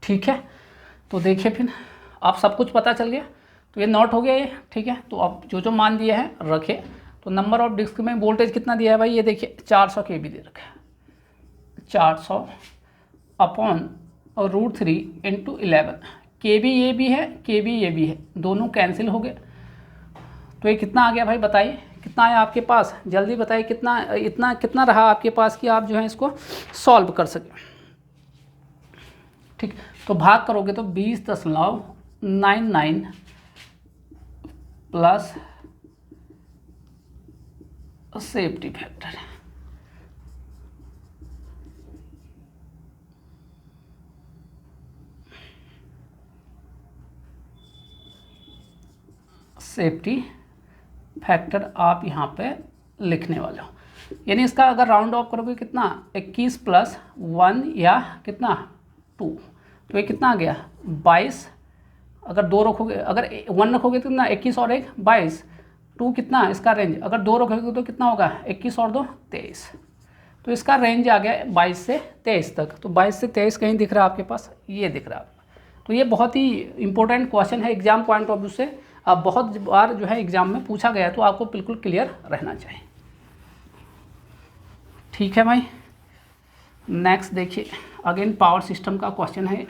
ठीक है। तो देखिए फिर आप सब कुछ पता चल गया, तो ये नोट हो गया ये, ठीक है। तो अब जो जो मान दिया है रखे। तो नंबर ऑफ डिस्क में वोल्टेज कितना दिया है भाई, ये देखिए 400 kb दे रखा है, 400 अपॉन और √3 × 11 kb ये भी है, kb ये भी है, दोनों कैंसिल हो गए। तो ये कितना आ गया भाई, बताइए कितना है आपके पास, जल्दी बताइए कितना, इतना कितना रहा आपके पास कि आप जो है इसको सॉल्व कर सकें, ठीक। तो भाग करोगे तो 20.99 plus safety factor, safety factor आप यहाँ पे लिखने वाले हो, यानी इसका अगर राउंड ऑफ करोगे कितना, 21 + 1 या कितना 2, तो ये कितना आ गया 22। अगर 2 रखोगे, अगर 1 रखोगे तो कितना, 21 और 1 22, 2 कितना इसका रेंज, अगर 2 रखोगे तो कितना होगा, 21 और 2 23। तो इसका रेंज आ गया 22 से 23 तक। तो 22 से 23 कहीं दिख रहा है आपके पास, ये दिख रहा है। तो ये बहुत ही इंपॉर्टेंट क्वेश्चन है एग्जाम पॉइंट ऑफ व्यू से, अब बहुत बार जो है एग्जाम में पूछा गया है, तो आपको बिल्कुल क्लियर रहना चाहिए, ठीक है भाई। नेक्स्ट देखिए, अगेन पावर सिस्टम का क्वेश्चन है।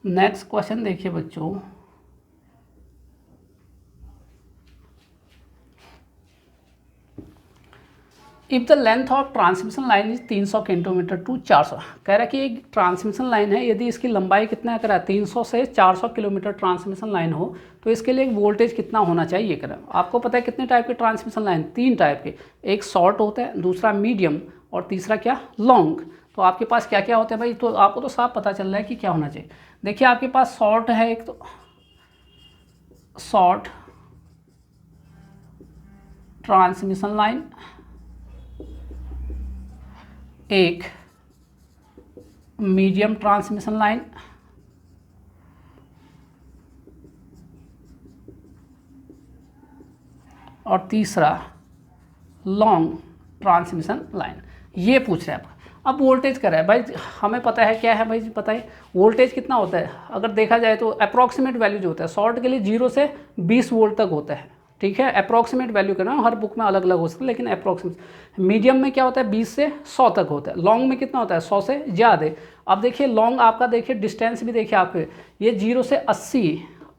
नेक्स्ट क्वेश्चन देखिए बच्चों, if the length of transmission line is 300 centimetre to 400, कह रहा है कि एक ट्रांसमिशन लाइन है, यदि इसकी लंबाई कितना है, कह रहा है 300 से 400 किलोमीटर ट्रांसमिशन लाइन हो, तो इसके लिए वोल्टेज कितना होना चाहिए, कह रहा है। आपको पता है कितने टाइप के ट्रांसमिशन लाइन, 3 टाइप के, एक शॉर्ट होता है, दूसरा मीडियम और तीसरा क्या, लॉन्ग। तो आपके पास क्या क्या होता है भाई, तो आपको तो साफ पता चल रहा है कि क्या होना चाहिए। देखिए आपके पास शॉर्ट है, एक तो शॉर्ट ट्रांसमिशन लाइन, एक मीडियम ट्रांसमिशन लाइन, और तीसरा लॉन्ग ट्रांसमिशन लाइन, ये पूछ रहे हैं आप। अब वोल्टेज कर रहा है भाई, हमें पता है क्या है भाई, बताइए वोल्टेज कितना होता है। अगर देखा जाए तो अप्रॉक्सीमेट वैल्यू जो होता है शॉर्ट के लिए 0 से 20 वोल्ट तक होता है, ठीक है। अप्रॉक्सीमेट वैल्यू करना, हर बुक में अलग अलग हो सकता है, लेकिन अप्रॉक्सीमेट। मीडियम में क्या होता है, 20 से 100 तक होता है। लॉन्ग में कितना होता है, 100 से ज़्यादा। अब देखिए लॉन्ग आपका, देखिए डिस्टेंस भी देखिए आपके, ये 0 से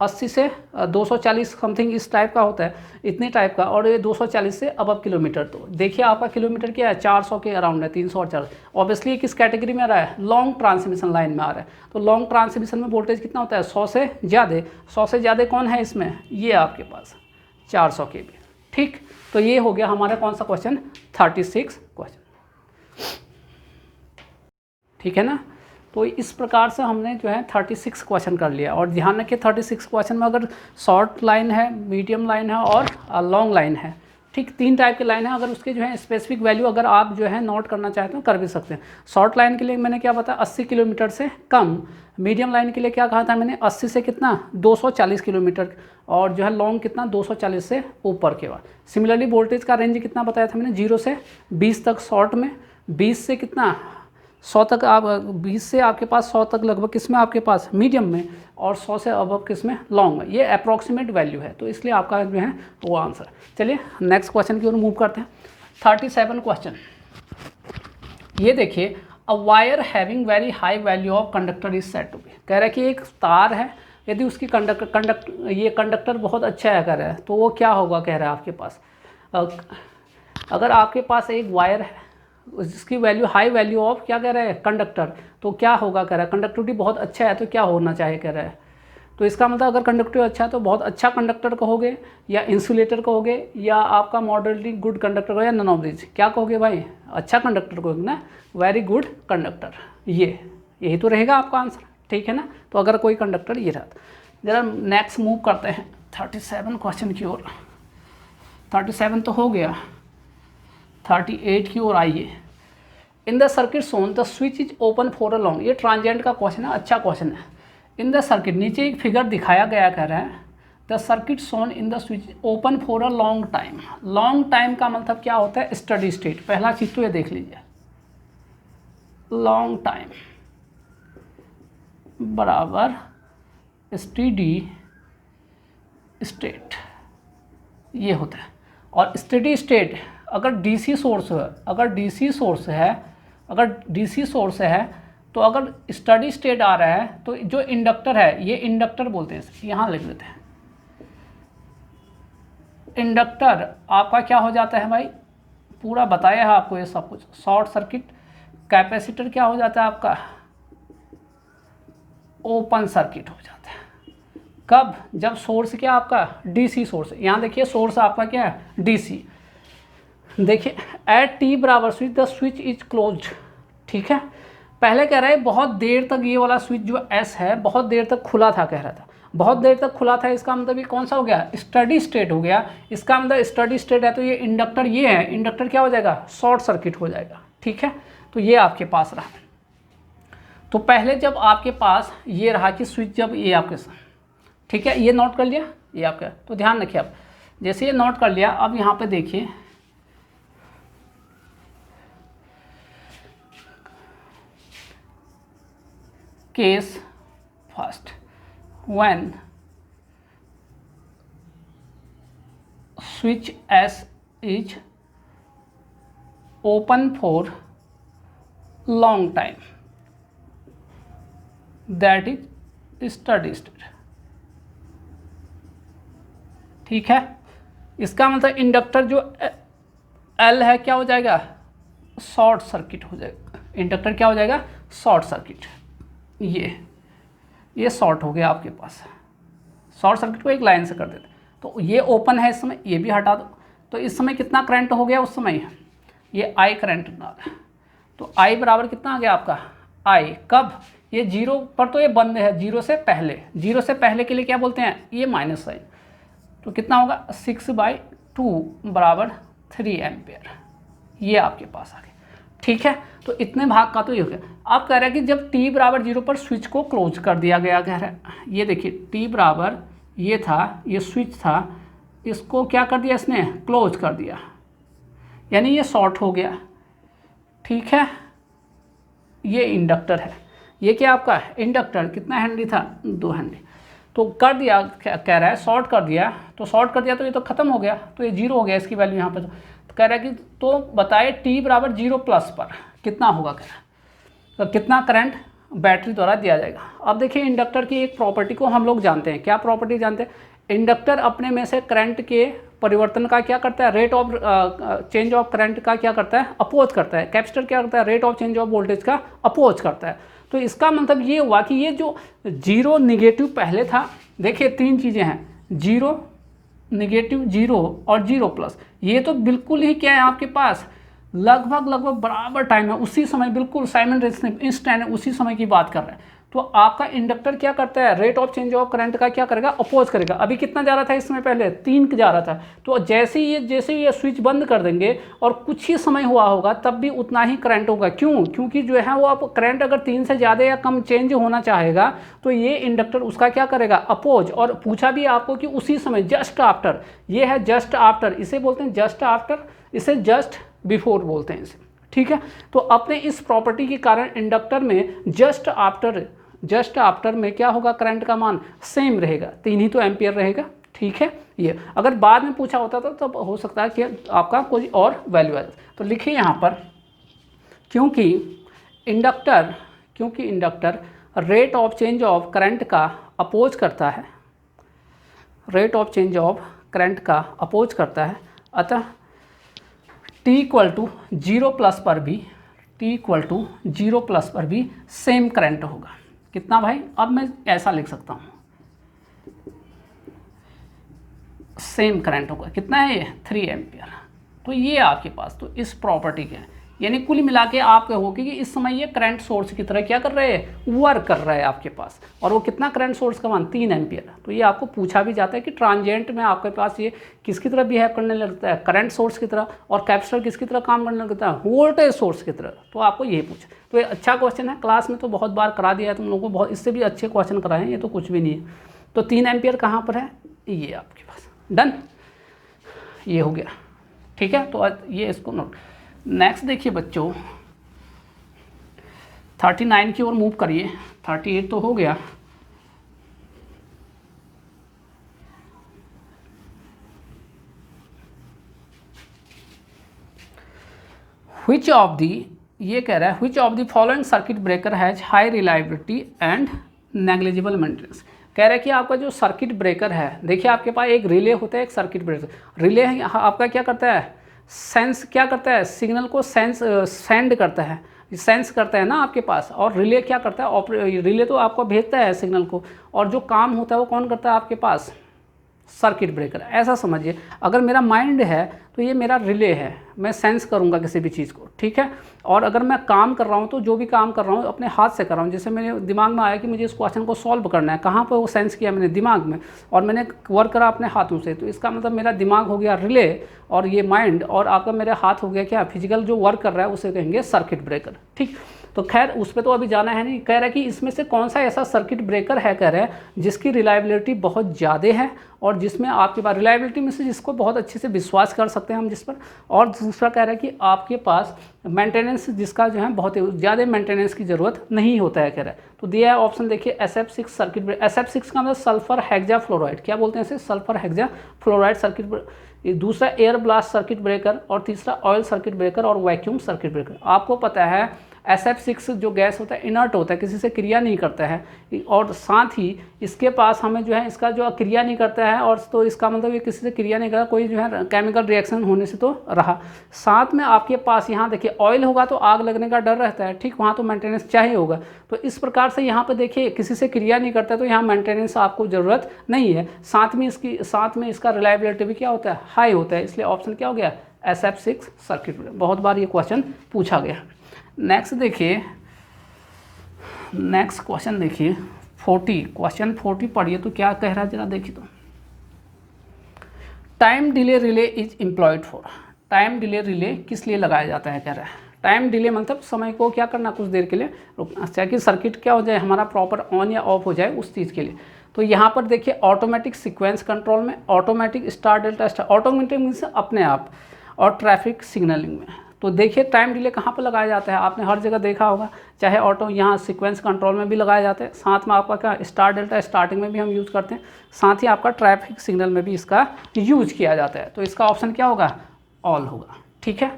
80 से 240 समथिंग इस टाइप का होता है, इतने टाइप का, और ये 240 से अब किलोमीटर। तो देखिए आपका किलोमीटर क्या है, 400 के अराउंड है, 300 और 400। ऑब्वियसली किस कैटेगरी में आ रहा है, लॉन्ग ट्रांसमिशन लाइन में आ रहा है। तो लॉन्ग ट्रांसमिशन में वोल्टेज कितना होता है, 100 से ज़्यादा। 100 से ज़्यादा कौन है इसमें, ये आपके पास 400 kb, ठीक। तो ये हो गया हमारा कौन सा क्वेश्चन, 36 क्वेश्चन, ठीक है ना। तो इस प्रकार से हमने जो है 36 क्वेश्चन कर लिया। और ध्यान रखिए 36 क्वेश्चन में अगर शॉर्ट लाइन है, मीडियम लाइन है और लॉन्ग लाइन है, ठीक, 3 टाइप की लाइन है। अगर उसके जो है स्पेसिफिक वैल्यू अगर आप जो है नोट करना चाहते हो कर भी सकते हैं। शॉर्ट लाइन के लिए मैंने क्या बताया, 80 किलोमीटर से कम। मीडियम लाइन के लिए क्या कहा था मैंने, 80 से कितना, 240 किलोमीटर। और जो है लॉन्ग कितना, 240 से ऊपर के बाद। सिमिलरली वोल्टेज का रेंज कितना बताया था मैंने, 0 से 20 तक शॉर्ट में, 20 से कितना 100 तक आप 20 से आपके पास 100 तक लगभग किस में आपके पास मीडियम में, और 100 से अबव किस में लॉन्ग में। ये अप्रॉक्सीमेट वैल्यू है, तो इसलिए आपका जो है वो आंसर। चलिए नेक्स्ट क्वेश्चन की ओर मूव करते हैं। 37 क्वेश्चन, ये देखिए, a wire having very high value of conductor is said to be. कह रहा है कि एक तार है, यदि उसकी कंडक्टर बहुत अच्छा है कह रहा है, तो वो क्या होगा कह रहा है आपके पास। अगर आपके पास एक वायर है जिसकी वैल्यू हाई वैल्यू ऑफ क्या कह रहा है कंडक्टर, तो क्या होगा कह रहा है, कंडक्टिविटी बहुत अच्छा है तो क्या होना चाहिए कह रहा है। तो इसका मतलब अगर कंडक्टिविटी अच्छा है तो बहुत अच्छा कंडक्टर कहोगे, या इंसुलेटर कहोगे, या आपका मॉडरेटली गुड कंडक्टर कहोगे, या नन ऑफ दिस। क्या कहोगे भाई, अच्छा कंडक्टर कहोगे ना, वेरी गुड कंडक्टर। यही तो रहेगा आपका आंसर, ठीक है ना। तो अगर कोई कंडक्टर ये रहा, जरा नेक्स्ट मूव करते हैं 37 क्वेश्चन की ओर। 37 तो हो गया, 38 की ओर आइए। In the circuit Son the switch is open for a long, ये ट्रांजिएंट का क्वेश्चन है, अच्छा क्वेश्चन है। इन द सर्किट, नीचे एक फिगर दिखाया गया कह रहा है, the circuit Son in the switch open for a long time. Long time का मतलब क्या होता है, स्टडी स्टेट। पहला चीज तो ये देख लीजिए, लॉन्ग टाइम बराबर स्टेडी स्टेट, ये होता है। और स्टेडी स्टेट अगर डीसी सोर्स है, अगर डीसी सोर्स है तो अगर स्टडी स्टेट आ रहा है तो जो इंडक्टर है, ये इंडक्टर बोलते हैं, यहाँ लिख देते हैं। इंडक्टर आपका क्या हो जाता है भाई, पूरा बताया है आपको ये सब कुछ, शॉर्ट सर्किट। कैपेसिटर क्या हो जाता है आपका, ओपन सर्किट हो जाता है। कब, जब सोर्स क्या आपका डीसी सोर्स है। यहाँ देखिए सोर्स आपका क्या है, डीसी। देखिए एट टी बराबर switch the switch is closed, ठीक है। पहले कह रहा है बहुत देर तक ये वाला स्विच जो एस है बहुत देर तक खुला था, कह रहा था बहुत देर तक खुला था। इसका मतलब ये कौन सा हो गया, स्टडी स्टेट हो गया। इसका मतलब स्टडी स्टेट है तो ये इंडक्टर, ये है इंडक्टर क्या हो जाएगा, शॉर्ट सर्किट हो जाएगा, ठीक है। तो ये आपके पास रहा। तो पहले जब आपके पास ये रहा कि स्विच जब ये आपके साथ, ठीक है, ये नोट कर लिया ये आपका। तो ध्यान रखिए, अब जैसे ये नोट कर लिया, अब यहाँ पे देखिए case first, when switch S is open for long time, that is steady state, ठीक है। इसका मतलब इंडक्टर जो एल है क्या हो जाएगा, शॉर्ट सर्किट हो जाएगा। इंडक्टर क्या हो जाएगा, शॉर्ट सर्किट। ये शॉर्ट हो गया आपके पास, शॉर्ट सर्किट को एक लाइन से कर देते। तो ये ओपन है इस समय, ये भी हटा दो। तो इस समय कितना करंट हो गया, उस समय ये आई करंट ना, तो आई बराबर कितना आ गया आपका, आई कब, ये जीरो पर तो ये बंद है, जीरो से पहले के लिए क्या बोलते हैं, ये माइनस साइन। तो कितना होगा 6/2 बराबर 3 एम्पेयर, ये आपके पास आ गया, ठीक है। तो इतने भाग का तो ये हो गया। आप कह रहे हैं कि जब t बराबर 0 पर स्विच को क्लोज कर दिया गया, कह रहा है ये देखिए t बराबर ये था, ये स्विच था, इसको क्या कर दिया इसने, क्लोज कर दिया, यानी ये शॉर्ट हो गया, ठीक है। ये इंडक्टर है, ये क्या आपका इंडक्टर कितना हेनरी था, 2 हेनरी। तो कर दिया, कह रहा है शॉर्ट कर दिया, तो शॉर्ट कर दिया तो ये तो ख़त्म हो गया, तो ये 0 हो गया इसकी वैल्यू यहाँ पे। तो कह रहा है कि तो बताए t बराबर 0 प्लस पर कितना होगा, कह रहा है तो कितना करंट बैटरी द्वारा दिया जाएगा। अब देखिए इंडक्टर की एक प्रॉपर्टी को हम लोग जानते हैं, क्या प्रॉपर्टी जानते हैं, इंडक्टर अपने में से करंट के परिवर्तन का क्या करता है, rate of change of current का क्या करता है, अपोज करता है। कैपेसिटर क्या करता है, rate of change of voltage का अपोज करता है। तो इसका मतलब ये हुआ कि ये जो 0 निगेटिव पहले था, देखिए 3 चीज़ें हैं, 0 निगेटिव, 0 और 0 प्लस, ये तो बिल्कुल ही क्या है आपके पास लगभग बराबर टाइम है, उसी समय बिल्कुल साइमल्टेनियसली इंस्टेंट उसी समय की बात कर रहे हैं। तो आपका इंडक्टर क्या करता है, rate of change of current का क्या करेगा, अपोज करेगा। अभी कितना जा रहा था इसमें, पहले 3 जा रहा था, तो जैसे ही ये स्विच बंद कर देंगे और कुछ ही समय हुआ होगा तब भी उतना ही करंट होगा। क्यों, क्योंकि जो है वो आप करंट अगर 3 से ज़्यादा या कम चेंज होना चाहेगा तो ये इंडक्टर उसका क्या करेगा, अपोज। और पूछा भी आपको कि उसी समय, जस्ट आफ्टर, ये है जस्ट आफ्टर, इसे बोलते हैं जस्ट आफ्टर, इसे जस्ट बिफोर बोलते हैं इसे, ठीक है। तो अपने इस प्रॉपर्टी के कारण इंडक्टर में जस्ट आफ्टर में क्या होगा, करंट का मान सेम रहेगा, 3 ही तो एम्पियर रहेगा। ठीक है, ये अगर बाद में पूछा होता था तब हो सकता है कि आपका कोई और वैल्यू आ जाए। तो लिखिए यहाँ पर, क्योंकि inductor rate of change of current का अपोज करता है, rate of change of current का अपोज करता है, अतः t इक्वल टू 0 प्लस पर भी सेम करंट होगा। कितना भाई, अब मैं ऐसा लिख सकता हूँ, सेम करंट होगा। कितना है ये, 3 एम्पियर। तो ये आपके पास तो इस प्रॉपर्टी के, यानी कुल मिला के आप कहोगे कि इस समय ये करंट सोर्स की तरह क्या कर रहे हैं, वर्क कर रहा है आपके पास। और वो कितना करंट सोर्स का मान, 3 एम्पियर। तो ये आपको पूछा भी जाता है कि ट्रांजिएंट में आपके पास ये किसकी तरह बिहेव करने लगता है, करंट सोर्स की तरह, और कैपेसिटर किसकी तरह काम करने लगता है, वोल्टेज सोर्स की तरह। तो आपको ये पूछा, तो ये अच्छा क्वेश्चन है, क्लास में तो बहुत बार करा दिया है तुम लोगों को, बहुत इससे भी अच्छे क्वेश्चन कराए हैं, ये तो कुछ भी नहीं है। तो 3 एम्पियर कहाँ पर है, ये आपके पास, डन, ये हो गया। ठीक है, तो ये इसको नोट। नेक्स्ट देखिए बच्चों, 39 की ओर मूव करिए, 38 तो हो गया। व्हिच ऑफ दी, ये कह रहा है which of the following circuit breaker has high reliability and negligible maintenance. कह रहा है कि आपका जो सर्किट ब्रेकर है, देखिए आपके पास एक रिले होता है, एक सर्किट ब्रेकर। रिले आपका क्या करता है, सेंस क्या करता है, सिग्नल को सेंड करता है, सेंस करता है ना आपके पास। और रिले क्या करता है, रिले तो आपको भेजता है सिग्नल को, और जो काम होता है वो कौन करता है आपके पास, सर्किट ब्रेकर। ऐसा समझिए, अगर मेरा माइंड है तो ये मेरा रिले है, मैं सेंस करूँगा किसी भी चीज़ को, ठीक है। और अगर मैं काम कर रहा हूँ तो जो भी काम कर रहा हूँ अपने हाथ से कर रहा हूँ। जैसे मेरे दिमाग में आया कि मुझे इस क्वेश्चन को सॉल्व करना है, कहाँ पर वो सेंस किया मैंने, दिमाग में, और मैंने वर्क करा अपने हाथों से। तो इसका मतलब मेरा दिमाग हो गया रिले, और ये माइंड, और आपका मेरा हाथ हो गया क्या, फिजिकल जो वर्क कर रहा है, उसे कहेंगे सर्किट ब्रेकर। ठीक, तो खैर उस पर तो अभी जाना है नहीं। कह रहा है कि इसमें से कौन सा ऐसा सर्किट ब्रेकर है, कह रहा है जिसकी रिलायबिलिटी बहुत ज़्यादा है, और जिसमें आपके पास रिलायबिलिटी में से जिसको बहुत अच्छे से विश्वास कर सकते हैं हम जिस पर। और दूसरा कह रहा है कि आपके पास मेंटेनेंस जिसका जो है बहुत ज़्यादा मेंटेनेंस की ज़रूरत नहीं होता है, कह रहा है। तो दिया है ऑप्शन देखिए, SF6 सर्किट ब्रेकर। SF6 का मतलब सल्फर हेक्सा फ्लोराइड, क्या बोलते हैं इसे, sulphur hexa fluoride circuit breaker. दूसरा एयर ब्लास्ट सर्किट ब्रेकर, और तीसरा ऑयल सर्किट ब्रेकर और वैक्यूम सर्किट ब्रेकर। आपको पता है SF6 जो गैस होता है इनर्ट होता है, किसी से क्रिया नहीं करता है, और साथ ही इसके पास हमें जो है इसका जो क्रिया नहीं करता है, और तो इसका मतलब ये किसी से क्रिया नहीं करता, कोई जो है केमिकल रिएक्शन होने से तो रहा। साथ में आपके पास यहाँ देखिए ऑयल होगा तो आग लगने का डर रहता है, ठीक, वहाँ तो मेंटेनेंस चाहिए होगा। तो इस प्रकार से यहाँ पर देखिए किसी से क्रिया नहीं करता, तो यहाँ मेंटेनेंस आपको ज़रूरत नहीं है। साथ में इसका रिलायबिलिटी भी क्या होता है, हाई होता है। इसलिए ऑप्शन क्या हो गया, SF6 सर्किट ब्रेकर। बहुत बार ये क्वेश्चन पूछा गया। नेक्स्ट देखिए, नेक्स्ट क्वेश्चन देखिए 40, क्वेश्चन 40 पढ़िए तो क्या कह रहा है जरा देखिए। तो time delay relay is employed for, time delay relay किस लिए लगाया जाता है, कह रहा है टाइम डिले मतलब समय को क्या करना, कुछ देर के लिए रुकना, चाहे कि सर्किट क्या हो जाए हमारा प्रॉपर ऑन या ऑफ हो जाए उस चीज़ के लिए। तो यहाँ पर देखिए ऑटोमेटिक सीक्वेंस कंट्रोल में, automatic star delta star, automatic means अपने आप, और ट्रैफिक सिग्नलिंग में। तो देखिए टाइम डिले कहाँ पर लगाया जाता है, आपने हर जगह देखा होगा, चाहे ऑटो यहाँ सीक्वेंस कंट्रोल में भी लगाया जाता है, साथ में आपका क्या स्टार डेल्टा स्टार्टिंग में भी हम यूज़ करते हैं, साथ ही आपका ट्रैफिक सिग्नल में भी इसका यूज किया जाता है। तो इसका ऑप्शन क्या होगा, ऑल होगा। ठीक है,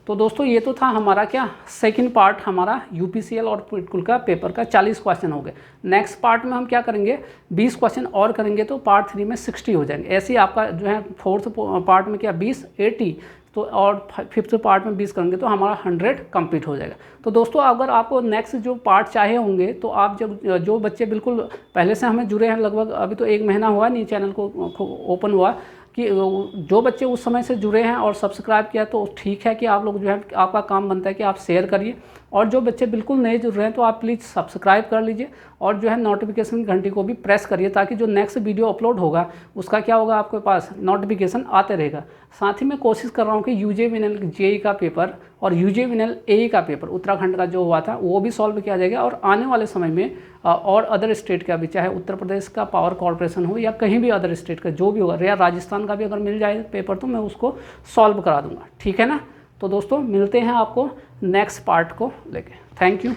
तो दोस्तों ये तो था हमारा क्या सेकंड पार्ट, हमारा UPCL और कुल का पेपर का 40 क्वेश्चन हो गए। नेक्स्ट पार्ट में हम क्या करेंगे, 20 क्वेश्चन और करेंगे, तो पार्ट 3 में 60 हो जाएंगे। ऐसे ही आपका जो है फोर्थ पार्ट में क्या 20 80, तो और फिफ्थ पार्ट में 20 करेंगे तो हमारा 100 कंप्लीट हो जाएगा। तो दोस्तों अगर आपको नेक्स्ट जो पार्ट चाहिए होंगे, तो आप जब जो बच्चे बिल्कुल पहले से हमें जुड़े हैं, लगभग अभी तो 1 महीना हुआ नहीं चैनल को ओपन हुआ, कि जो बच्चे उस समय से जुड़े हैं और सब्सक्राइब किया तो ठीक है कि आप लोग जो है आपका काम बनता है कि आप शेयर करिए, और जो बच्चे बिल्कुल नए जुड़ रहे हैं तो आप प्लीज़ सब्सक्राइब कर लीजिए, और जो है नोटिफिकेशन घंटी को भी प्रेस करिए, ताकि जो नेक्स्ट वीडियो अपलोड होगा उसका क्या होगा, आपके पास नोटिफिकेशन आते रहेगा। साथ ही मैं कोशिश कर रहा हूँ कि UJ विनल JEE का पेपर और UJ विनल AE का पेपर उत्तराखंड का जो हुआ था वो भी सॉल्व किया जाएगा, और आने वाले समय में और अदर स्टेट का भी, चाहे उत्तर प्रदेश का पावर कॉर्पोरेशन हो या कहीं भी अदर स्टेट का जो भी होगा, या राजस्थान का भी अगर मिल जाए पेपर तो मैं उसको सॉल्व करा दूँगा। ठीक है ना। तो दोस्तों मिलते हैं आपको नेक्स्ट पार्ट को लेके। Thank you.